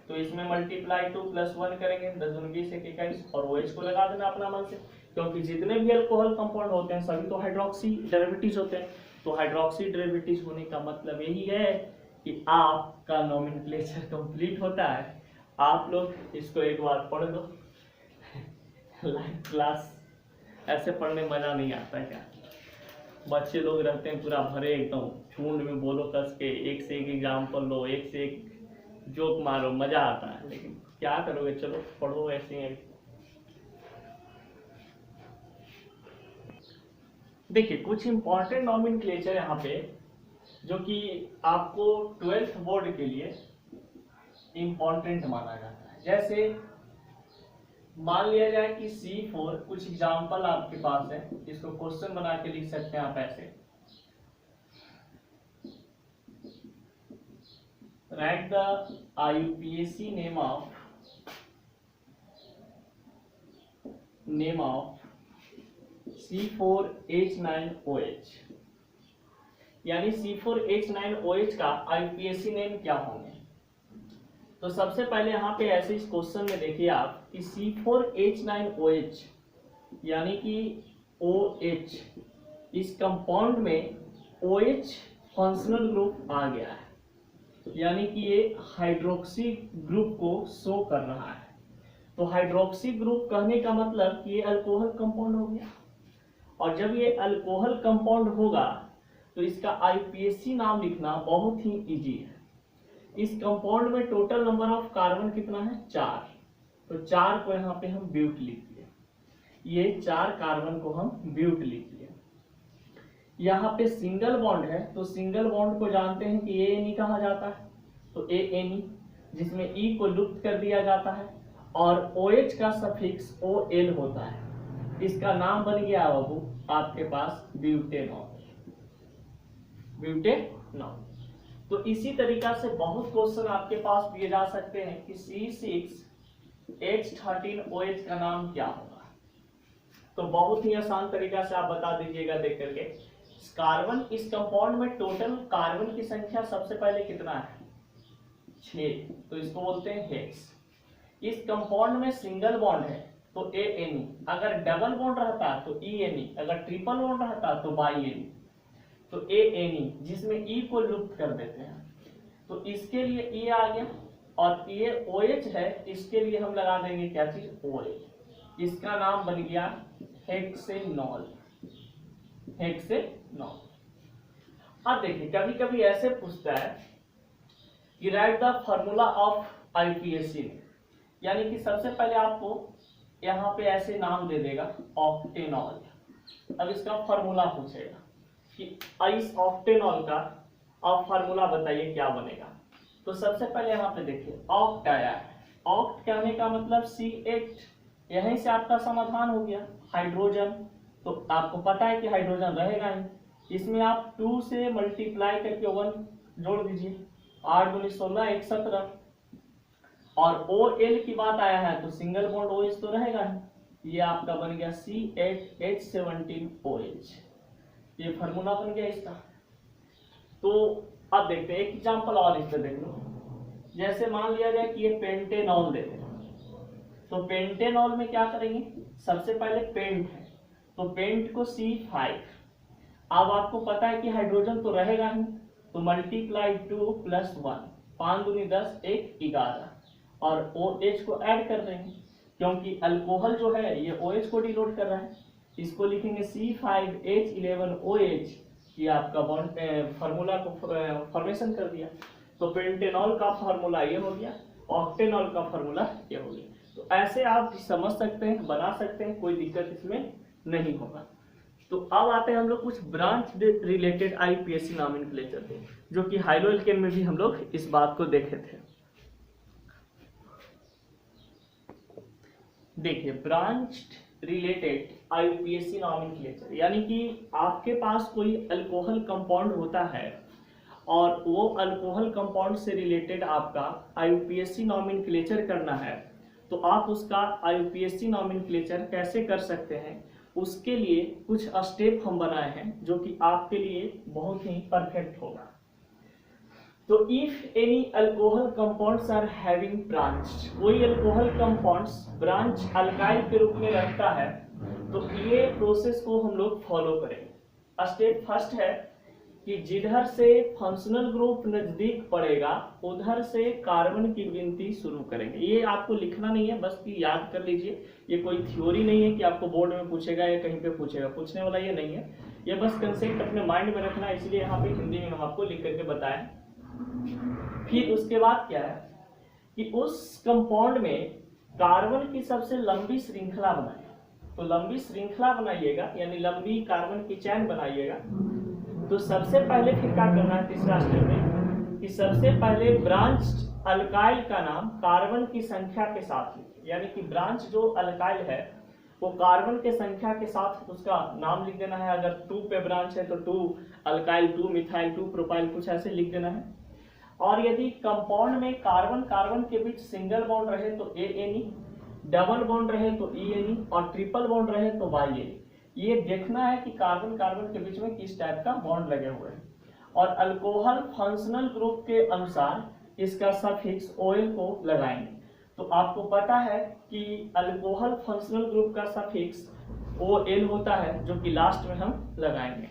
तो इसमें मल्टीप्लाई 2 + 1 करेंगे, 10 दूनी 20 1 21 और OH को लगा देना अपना मन से, क्योंकि जितने भी अल्कोहल कंपाउंड होते हैं सभी तो हाइड्रोक्सी डेरिवेटिव्स होते हैं। तो हाइड्रोक्सी डेरिवेटिव्स होने का मतलब यही है कि आपका नोमेनक्लेचर कंप्लीट होता है। आप लोग इसको एक बार पढ़ दो, लाइव क्लास ऐसे पढ़ने मजा नहीं आता है क्या? बच्चे लोग रहते हैं पूरा भरे एकदम झुंड में, बोलो कस के, एक से एक एग्जाम्पल लो, एक से एक जोक मारो, मजा आता है। लेकिन क्या करोगे, चलो पढ़ो ऐसे ही। देखिए कुछ इंपॉर्टेंट नॉमेनक्लेचर यहाँ पे जो कि आपको 12th बोर्ड के लिए इंपॉर्टेंट माना जाता है। जैसे मान लिया जाए कि C4, कुछ एग्जाम्पल आपके पास है, इसको क्वेश्चन बना के लिख सकते हैं आप ऐसे। Right the IUPAC name of C4H9OH, यानी C4H9OH का IUPAC नेम क्या होंगे। तो सबसे पहले यहाँ पे ऐसे इस क्वेश्चन में देखिए आप कि C4H9OH यानी कि OH, इस कंपाउंड में OH फंक्शनल ग्रुप आ गया है, यानी कि ये हाइड्रोक्सी ग्रुप को शो कर रहा है। तो हाइड्रोक्सी ग्रुप कहने का मतलब कि ये अल्कोहल कंपाउंड हो गया, और जब ये अल्कोहल कंपाउंड होगा तो इसका IUPAC नाम लिखना बहुत ही इजी है। इस कंपाउंड में टोटल नंबर ऑफ कार्बन कितना है, 4। तो 4 को यहाँ पे हम ब्यूट लिख दिए, ये 4 कार्बन को हम ब्यूट लिख दिए। यहाँ पे सिंगल बॉन्ड है, तो सिंगल बॉन्ड को जानते हैं कि ANE कहा जाता है, तो ANE, जिसमें E को लुप्त कर दिया जाता है और OH का सफिक्स OL होता है। इसका नाम बन गया बाबू आपके पास ब्यूटेनॉल। ब्यूटेनॉल। तो इसी तरीका से बहुत क्वेश्चन आपके पास दिए जा सकते हैं कि C6H13OH का नाम क्या होगा। तो बहुत ही आसान तरीका से आप बता दीजिएगा देख करके। कार्बन, इस कंपाउंड में टोटल कार्बन की संख्या सबसे पहले कितना है, 6, तो इसको बोलते हैं हेक्स। इस कंपाउंड में सिंगल बॉन्ड है तो ANE, अगर डबल बॉन्ड रहता तो ENE, अगर ट्रिपल बॉन्ड रहता तो BiNE। तो ANE जिसमें E को लुप्त कर देते हैं, तो इसके लिए E आ गया, और ये OH है, इसके लिए हम लगा देंगे क्या चीज, OL। इसका नाम बन गया हेक्सेनॉल। हेक्सेनॉल। अब देखिए कभी कभी ऐसे पूछता है कि right the formula of IUPAC, यानी कि सबसे पहले आपको यहाँ पे ऐसे नाम दे देगा ऑक्टेनॉल। अब इसका फॉर्मूला पूछेगा कि इस ऑक्टेनॉल का आप फार्मूला बताइए क्या बनेगा। तो सबसे पहले यहाँ पे देखिए ऑक्ट आया है, ऑक्ट कहने का मतलब C8, यहीं से आपका समाधान हो गया। हाइड्रोजन, तो आपको पता है कि हाइड्रोजन रहेगा ही, इसमें आप 2 से मल्टीप्लाई करके 1 जोड़ दीजिए, 8 दूनी 16 1 17। और OL की बात आया है तो सिंगल बॉन्ड OH तो रहेगा ही, ये आपका बन गया C8H17OH, ये फार्मूला बन गया इसका। तो अब देखते हैं एक एग्जांपल और इससे देख लो। जैसे मान लिया जाए कि ये पेंटेनॉल देते हैं, तो पेंटेनॉल में क्या करेंगे, सबसे पहले पेंट है तो पेंट को C5। अब आपको पता है कि हाइड्रोजन तो रहेगा ही, तो मल्टीप्लाई 2 + 1, 5 दूनी 10, 1 11, और OH को ऐड कर देंगे क्योंकि अल्कोहल जो है ये OH को डिनोट कर रहा है। इसको लिखेंगे C5H11OH, ये आपका बॉन्ड फार्मूला को फॉर्मेशन कर दिया। तो पेंटेनॉल का फार्मूला ये हो गया, ऑक्टेनॉल का फार्मूला ये हो गया। तो ऐसे आप समझ सकते हैं, बना सकते हैं, कोई दिक्कत इसमें नहीं होगा। तो अब आते हैं हम लोग कुछ ब्रांच रिलेटेड IUPAC नॉमेनक्लेचर पे, जो कि हाइड्रोएल्केन में भी हम लोग इस बात को देखे थे। देखिए, ब्रांच रिलेटेड IUPAC नॉमेनक्लेचर, यानी कि आपके पास कोई अल्कोहल कंपाउंड होता है और वो अल्कोहल कंपाउंड से रिलेटेड आपका IUPAC नॉमेनक्लेचर करना है, तो आप उसका IUPAC नॉमेनक्लेचर कैसे कर सकते हैं, उसके लिए कुछ स्टेप हम बनाए हैं जो कि आपके लिए बहुत ही परफेक्ट होगा। तो if any alcohol compounds are having branch, कोई अल्कोहल कंपाउंड्स ब्रांच अल्काइल के रूप में रखता है, तो ये प्रोसेस को हम लोग फॉलो करेंगे। स्टेप फर्स्ट है कि जिधर से फंक्शनल ग्रुप नजदीक पड़ेगा उधर से कार्बन की गिनती शुरू करेंगे। ये आपको लिखना नहीं है, बस कि याद कर लीजिए। ये कोई थ्योरी नहीं है कि आपको बोर्ड में पूछेगा या कहीं पे पूछेगा, पूछने वाला ये नहीं है। ये बस कंसेप्ट अपने माइंड में रखना है, इसलिए यहाँ पे हिंदी में हम आपको लिख करके बताएं। फिर उसके बाद क्या है कि उस कंपाउंड में कार्बन की सबसे लंबी श्रृंखला बनाए। तो लंबी श्रृंखला बनाइएगा, यानी लंबी कार्बन की चैन बनाइएगा। तो सबसे पहले फिर क्या करना है, तीसरा स्टेप में, कि सबसे पहले ब्रांच अल्काइल का नाम कार्बन की संख्या के साथ लिखिए। यानी कि ब्रांच जो अल्काइल है वो कार्बन के संख्या के साथ उसका नाम लिख देना है। अगर 2 पे ब्रांच है तो 2 अल्काइल, 2 मिथाइल, 2 प्रोपाइल, कुछ ऐसे लिख देना है। और यदि कंपाउंड में कार्बन कार्बन के बीच सिंगल बॉन्ड रहे तो ANE, डबल बॉन्ड रहे तो ENE, और ट्रिपल बॉन्ड रहे तो YNE। ये देखना है कि कार्बन कार्बन के बीच में किस टाइप का बॉन्ड लगे हुए हैं। और अल्कोहल फंक्शनल ग्रुप के अनुसार इसका सफिक्स OL को लगाएंगे। तो आपको पता है कि अल्कोहल फंक्शनल ग्रुप का सफिक्स OL होता है, जो कि लास्ट में हम लगाएंगे।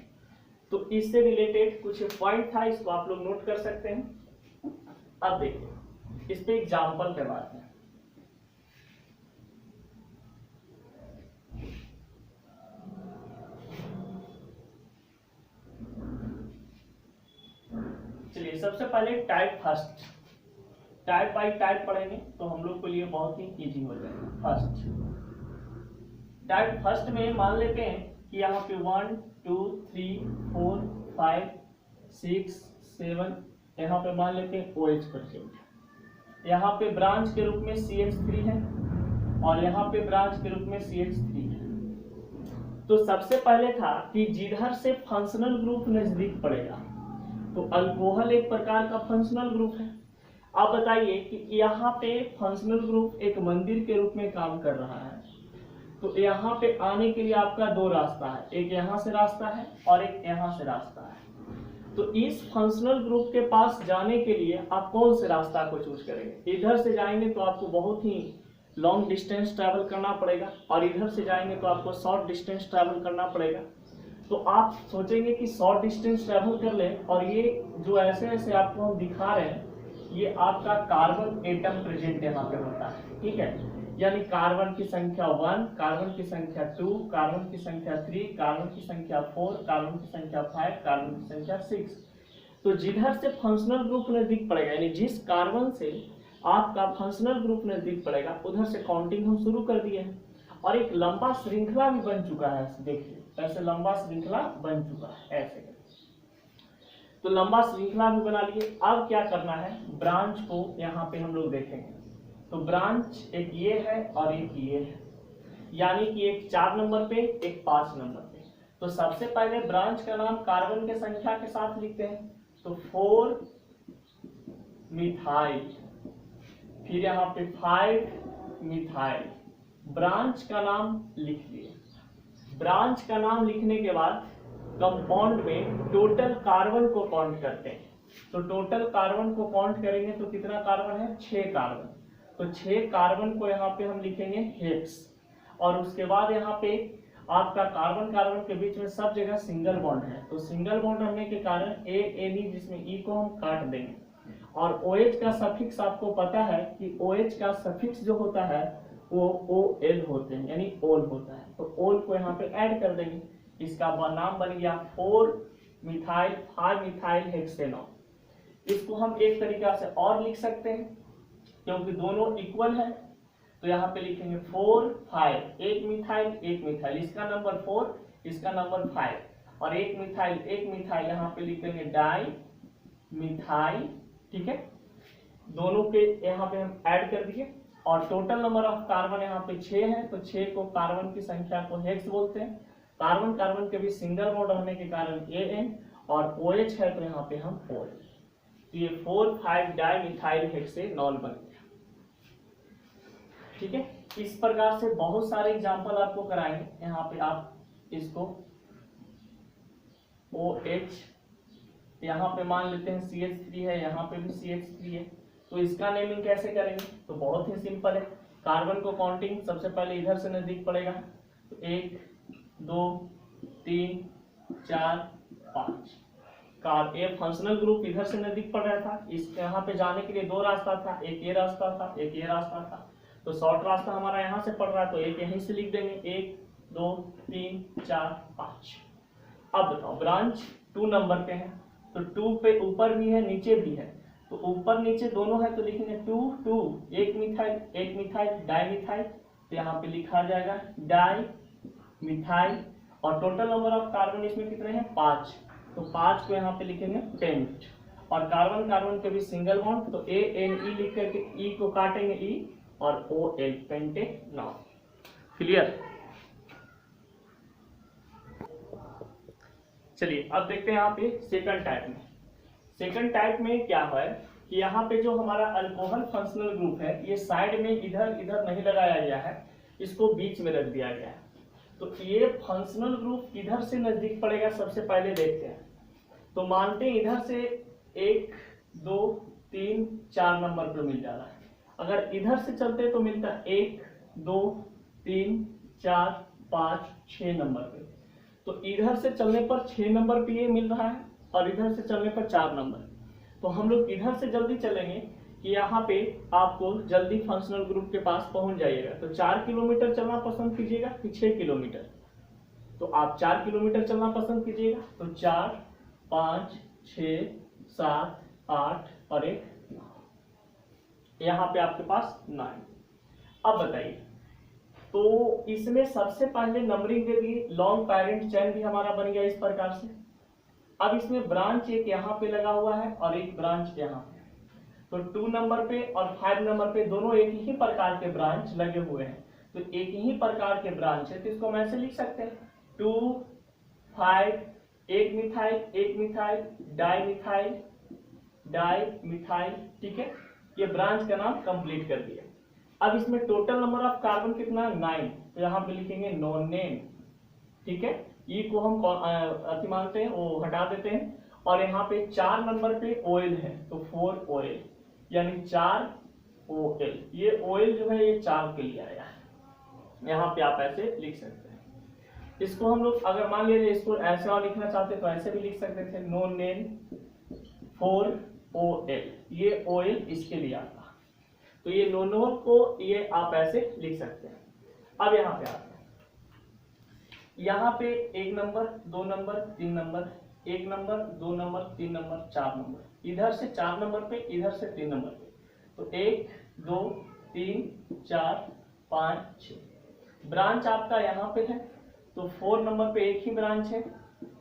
तो इससे रिलेटेड कुछ पॉइंट था, इसको आप लोग नोट कर सकते हैं। अब देखिए, इस पे एग्जाम्पल पे बात है। चलिए, सबसे पहले type first, type bye type पढ़ेंगे तो हम लोग के लिए बहुत ही इजी हो जाएगा। फर्स्ट टाइप फर्स्ट में मान लेते हैं कि यहाँ पे 1 2 3 4 5 6 7, यहाँ पे मान लेते हैं OH प्रेजेंट। यहाँ पे ब्रांच के रूप में CH3 है और यहाँ पे ब्रांच के रूप में CH3 है। तो सबसे पहले था कि जिधर से फंक्शनल ग्रुप नजदीक पड़ेगा, तो अल्कोहल एक प्रकार का फंक्शनल ग्रुप है। आप बताइए कि यहाँ पे फंक्शनल ग्रुप एक मंदिर के रूप में काम कर रहा है, तो यहाँ पे आने के लिए आपका 2 रास्ता है, एक यहाँ से रास्ता है और एक यहाँ से रास्ता है। तो इस फंक्शनल ग्रुप के पास जाने के लिए आप कौन से रास्ता को चूज करेंगे? इधर से जाएंगे तो आपको बहुत ही लॉन्ग डिस्टेंस ट्रैवल करना पड़ेगा, और इधर से जाएंगे तो आपको शॉर्ट डिस्टेंस ट्रैवल करना पड़ेगा। तो आप सोचेंगे कि शॉर्ट डिस्टेंस ट्रैवल कर लें, और ये जो ऐसे ऐसे आपको हम दिखा रहे हैं, ये आपका कार्बन एटम प्रेजेंट यहाँ पे होता है, ठीक है। यानी कार्बन की संख्या 1, कार्बन की संख्या 2, कार्बन की संख्या 3, कार्बन की संख्या 4, कार्बन की संख्या 5, कार्बन की संख्या 6। तो जिधर से फंक्शनल ग्रुप नजदीक पड़ेगा, यानी जिस कार्बन से आपका फंक्शनल ग्रुप नजदीक पड़ेगा, उधर से काउंटिंग हम शुरू कर दिए हैं। और एक लंबा श्रृंखला भी बन चुका है, देखिए ऐसे लंबा श्रृंखला बन चुका है ऐसे। तो लंबा श्रृंखला भी बना लिए। अब क्या करना है, ब्रांच को यहाँ पे हम लोग देखेंगे। तो ब्रांच एक ये है और एक ये है, यानी कि एक 4 नंबर पे, एक 5 नंबर पे। तो सबसे पहले ब्रांच का नाम कार्बन के संख्या के साथ लिखते हैं, तो 4 मिथाइल, फिर यहाँ पे 5 मिथाइल। ब्रांच का नाम लिख लिए। ब्रांच का नाम लिखने के बाद कंपाउंड में टोटल कार्बन को काउंट करते हैं। तो टोटल कार्बन को काउंट करेंगे तो कितना कार्बन है, 6 कार्बन। तो 6 कार्बन को यहाँ पे हम लिखेंगे हेक्स। और उसके बाद यहाँ पे आपका कार्बन कार्बन के बीच में सब जगह सिंगल बॉन्ड है, तो सिंगल बॉन्ड रहने के कारण ANE जिसमें E को हम काट देंगे। और OH का सफिक्स आपको पता है कि OH का सफिक्स जो होता है वो OL होते हैं, यानी ओल होता है, तो ओल को यहाँ पे ऐड कर देंगे। इसका नाम बन गया 4-मिथाइल हेक्सेनॉल। इसको हम एक तरीका से और लिख सकते हैं, क्योंकि दोनों इक्वल है, तो यहाँ पे लिखेंगे 4-5, एक मिथाइल, इसका नंबर 4, इसका नंबर 5, और एक मिथाइल यहाँ पे लिखेंगे डाई मिथाइल। ठीक है, दोनों के यहाँ पे हम ऐड कर दिए, और टोटल नंबर ऑफ कार्बन यहाँ पे 6 है, तो 6 को कार्बन की संख्या को हेक्स बोलते हैं। कार्बन कार्बन के भी सिंगल बॉन्ड होने के कारण AN, और OH है तो यहाँ पे हम OL, तो ये 4-5 डाइमिथाइल हेक्सेनॉल बन गया। ठीक है, इस प्रकार से बहुत सारे एग्जांपल आपको कराएंगे। यहाँ पे आप इसको OH, यहाँ पे मान लेते हैं CH3 है, यहाँ पे भी CH3 है, तो इसका नेमिंग कैसे करेंगे? तो बहुत ही सिंपल है। कार्बन को काउंटिंग सबसे पहले इधर से नजदीक पड़ेगा, तो 1 2 3 4 5। ये फंक्शनल ग्रुप इधर से नजदीक पड़ रहा था, इस यहाँ पे जाने के लिए 2 रास्ता था, एक ये रास्ता था, एक ये रास्ता था, तो शॉर्ट रास्ता हमारा यहाँ से पड़ रहा है, तो एक यहीं से लिख देंगे, 1 2 3 4 5। अब बताओ, ब्रांच 2 नंबर पे है, तो 2 पे ऊपर भी है नीचे भी है, तो ऊपर नीचे दोनों है, तो लिखेंगे 2 2, एक मिथाइल डाइमिथाइल, तो यहाँ पे लिखा जाएगा डाई मिथाइल, और टोटल नंबर ऑफ कार्बन इसमें कितने हैं? 5, तो 5 को यहाँ पे लिखेंगे पेंट, और कार्बन कार्बन के भी सिंगल बॉन्ड, तो ANE लिख करके E को काटेंगे E, और OL पेंटेनॉल। क्लियर? चलिए अब देखते हैं यहाँ पे सेकंड टाइप में। सेकंड टाइप में क्या है कि यहाँ पे जो हमारा अल्कोहल फंक्शनल ग्रुप है, ये साइड में इधर इधर नहीं लगाया गया है, इसको बीच में रख दिया गया है। तो ये फंक्शनल ग्रुप इधर से नजदीक पड़ेगा, सबसे पहले देखते हैं। तो मानते हैं इधर से 1 2 3 4 नंबर पर मिल जा रहा है, अगर इधर से चलते तो मिलता है 1 2 3 4 5 6 नंबर पे, तो इधर से चलने पर 6 नंबर पे ये मिल रहा है, और इधर से चलने पर 4 नंबर। तो हम लोग इधर से जल्दी चलेंगे कि यहाँ पे आपको जल्दी फंक्शनल ग्रुप के पास पहुंच जाइएगा, तो 4 किलोमीटर चलना पसंद कीजिएगा कि 6 किलोमीटर? तो आप 4 किलोमीटर चलना पसंद कीजिएगा, तो 4 5 6 7 8 और 1 यहाँ पे आपके पास 9। अब बताइए, तो इसमें सबसे पहले नंबरिंग दे दी, लॉन्ग पैरेंट चेन भी हमारा बन गया इस प्रकार से। अब इसमें ब्रांच एक यहाँ पे लगा हुआ है और एक ब्रांच यहाँ पे, तो 2 नंबर पे और 5 नंबर पे दोनों एक ही प्रकार के ब्रांच लगे हुए हैं, तो एक ही प्रकार के ब्रांच है, तो इसको हम ऐसे लिख सकते हैं 2 5, एक मिथाइल डाई मिथाइल। ठीक है, ये ब्रांच का नाम कंप्लीट कर दिया। अब इसमें टोटल नंबर ऑफ कार्बन कितना? 9, तो यहाँ पे लिखेंगे नोनेन। ठीक है, ई को हम अति मानते हैं, वो हटा देते हैं, और यहाँ पे 4 नंबर पे ऑयल है, तो 4 ऑयल, यानी 4 OL। ये ऑयल जो है ये 4 के लिए आया है, यहाँ पे आप ऐसे लिख सकते हैं। इसको हम लोग अगर मान लीजिए इसको ऐसे और लिखना चाहते तो ऐसे भी लिख सकते थे, नोनेन 4 OL, ये ऑयल इसके लिए आता है, तो ये नोनोल को ये आप ऐसे लिख सकते हैं। अब यहाँ पे आते हैं, यहाँ पे 1 number 2 number 3 number, 1 number 2 number 3 number 4 number, इधर से 4 नंबर पे, इधर से 3 नंबर पे, तो 1 2 3 4 5 6। ब्रांच आपका यहाँ पे है, तो 4 नंबर पे एक ही ब्रांच है,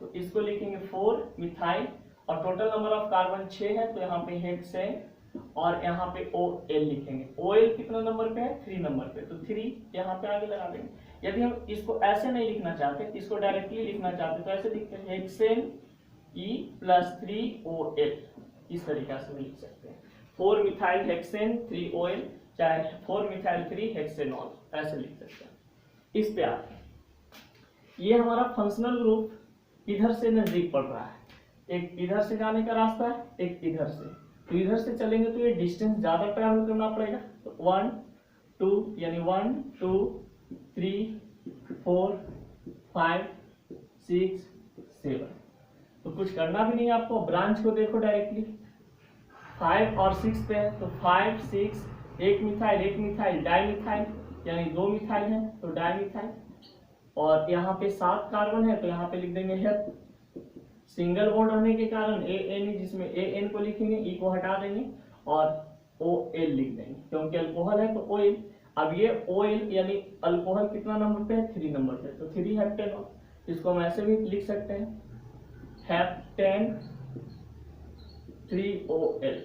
तो इसको लिखेंगे 4 मिथाइल, और टोटल नंबर ऑफ कार्बन 6 है, तो यहाँ पे हेक्सेन, और यहाँ पे OL लिखेंगे। OL कितना नंबर पे है? 3 नंबर पे, तो 3 यहाँ पे आगे लगा देंगे। यदि हम इसको ऐसे नहीं लिखना चाहते, इसको डायरेक्टली लिखना चाहते तो ऐसे लिखते हैं हेक्सेन E+3OL, इस तरीका से लिख सकते हैं 4 मिथाइल हेक्सेन 3 OL, चाहे 4 मिथाइल 3 हेक्सेनॉल, ऐसे लिख सकते हैं। इस पे आते हैं, ये हमारा फंक्शनल ग्रुप इधर से नजदीक पड़ रहा है, एक इधर से जाने का रास्ता है, एक इधर से, तो इधर से चलेंगे तो ये डिस्टेंस ज्यादा ट्रैवल करना पड़ेगा, तो 1 2 यानी 1 2 3 4 5 6 7। तो कुछ करना भी नहीं आपको, ब्रांच को देखो डायरेक्टली 5 और 6 पे है तो 5 6 एक मिथाइल डाइमिथाइल यानी 2 मिथाइल है तो डाइमिथाइल। और यहाँ पे 7 कार्बन है तो यहाँ पे लिख देंगे हेप। सिंगल बॉन्ड होने के कारण AN, जिसमें AN को लिखेंगे, E को हटा देंगे और OL लिख देंगे क्योंकि अल्कोहल है तो OL। अब ये OL यानी अल्कोहल कितना नंबर पे है, 3 नंबर पे, तो 3 हेप्टेनॉल। इसको हम ऐसे भी लिख सकते हैं हेप्टेन 3OL,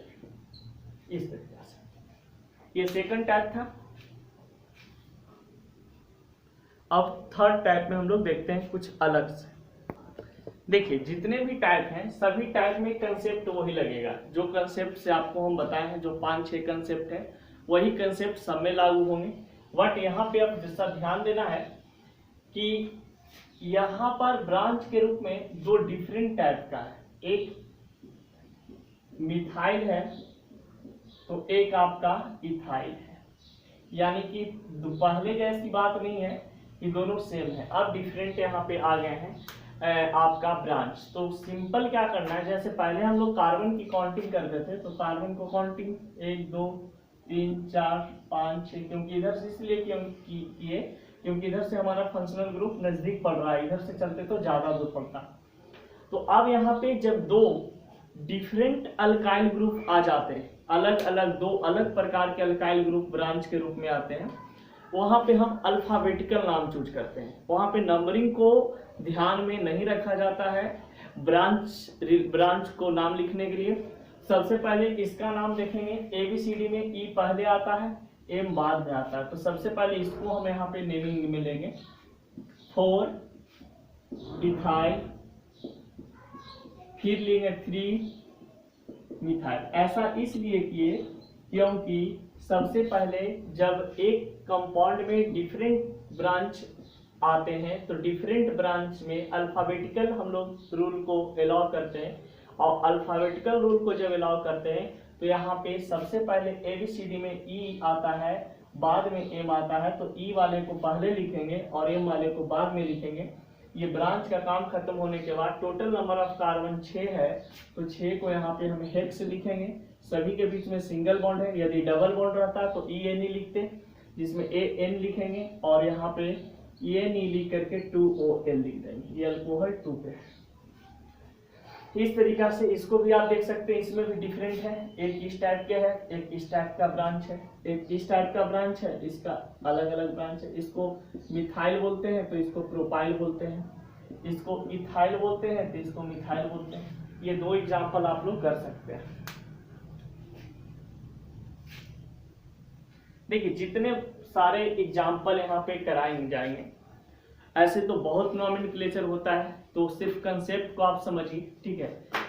इस तरीके से। ये सेकंड टाइप था। अब थर्ड टाइप में हम लोग देखते हैं कुछ अलग से। देखिए जितने भी टाइप हैं सभी टाइप में कंसेप्ट वही लगेगा, जो कंसेप्ट से आपको हम बताए हैं, जो 5-6 कंसेप्ट है वही कंसेप्ट सब में लागू होंगे। बट यहाँ पे अब जिसका ध्यान देना है कि यहाँ पर ब्रांच के रूप में 2 डिफरेंट टाइप का है, एक मिथाइल है तो एक आपका इथाइल है। यानी कि पहले जैसी बात नहीं है कि दोनों सेम है, अब डिफरेंट यहाँ पे आ गए हैं आपका ब्रांच। तो सिंपल क्या करना है, जैसे पहले हम लोग कार्बन की काउंटिंग करते थे तो कार्बन को काउंटिंग 1 2 3 4 5 6, क्योंकि इधर से इसलिए किए क्योंकि इधर से हमारा फंक्शनल ग्रुप नजदीक पड़ रहा है, इधर से चलते तो ज्यादा दूर पड़ता। तो अब यहाँ पे जब 2 डिफरेंट अल्काइल ग्रुप आ जाते हैं, अलग अलग 2 अलग प्रकार के अल्काइल ग्रुप ब्रांच के रूप में आते हैं, वहां पे हम अल्फाबेटिकल नाम चूज करते हैं। वहां पे नंबरिंग को ध्यान में नहीं रखा जाता है ब्रांच को नाम लिखने के लिए। सबसे पहले इसका नाम देखेंगे, ABCD में E पहले आता है, M बाद में आता है। तो सबसे पहले इसको हम यहाँ पे नेमिंग में लेंगे 4 इथाइल, फिर लेंगे 3 मिथाइल। ऐसा इसलिए किए क्योंकि सबसे पहले जब एक कंपाउंड में डिफरेंट ब्रांच आते हैं तो डिफरेंट ब्रांच में अल्फाबेटिकल हम लोग रूल को अलाउ करते हैं, और अल्फाबेटिकल रूल को जब अलाउ करते हैं तो यहाँ पे सबसे पहले ABCD में E आता है, बाद में M आता है, तो E वाले को पहले लिखेंगे और M वाले को बाद में लिखेंगे। ये ब्रांच का काम खत्म होने के बाद टोटल नंबर ऑफ कार्बन 6 है तो 6 को यहाँ पे हम हेक्स लिखेंगे। सभी के बीच में सिंगल बॉन्ड है, यदि डबल बॉन्ड रहता तो ENE लिखते, जिसमें AN लिखेंगे और यहाँ पे ENE लिख करके 2OL लिख देंगे। ये अल्कोहल 2 पे है। इस तरीका से इसको भी आप देख सकते हैं, इसमें भी डिफरेंट है, एक इस टाइप के है, एक इस टाइप का ब्रांच है, एक इस टाइप का ब्रांच है, इसका अलग अलग ब्रांच है। इसको मिथाइल बोलते हैं तो इसको प्रोपाइल बोलते हैं, इसको इथाइल बोलते हैं तो इसको मिथाइल बोलते हैं। ये 2 एग्जाम्पल आप लोग कर सकते हैं। देखिए जितने सारे एग्जाम्पल यहाँ पे कराए जाएंगे, ऐसे तो बहुत नॉमेनक्लेचर होता है, तो सिर्फ कंसेप्ट को आप समझिए, ठीक है।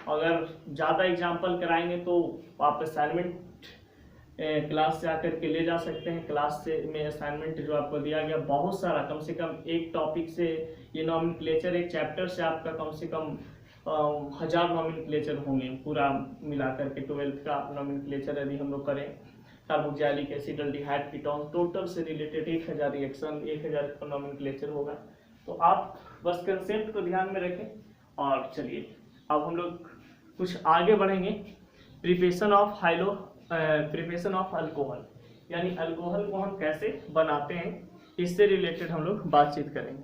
अगर ज़्यादा एग्जाम्पल कराएंगे तो आप असाइनमेंट क्लास से आकर के ले जा सकते हैं। क्लास से में असाइनमेंट जो आपको दिया गया बहुत सारा, कम से कम एक टॉपिक से ये नॉमेनक्लेचर, एक चैप्टर से आपका कम से कम 1000 नॉमेनक्लेचर होंगे पूरा मिलाकर के। 12th का नॉमेनक्लेचर यदि हम लोग करें, carboxylic acid, aldehyde, ketone, total से रिलेटेड 1000 रिएक्शन, 1000 का नॉमेनक्लेचर होगा। तो आप बस कंसेप्ट को ध्यान में रखें। और चलिए अब हम लोग कुछ आगे बढ़ेंगे, प्रिपरेशन ऑफ अल्कोहल, यानी अल्कोहल को हम कैसे बनाते हैं, इससे रिलेटेड हम लोग बातचीत करेंगे।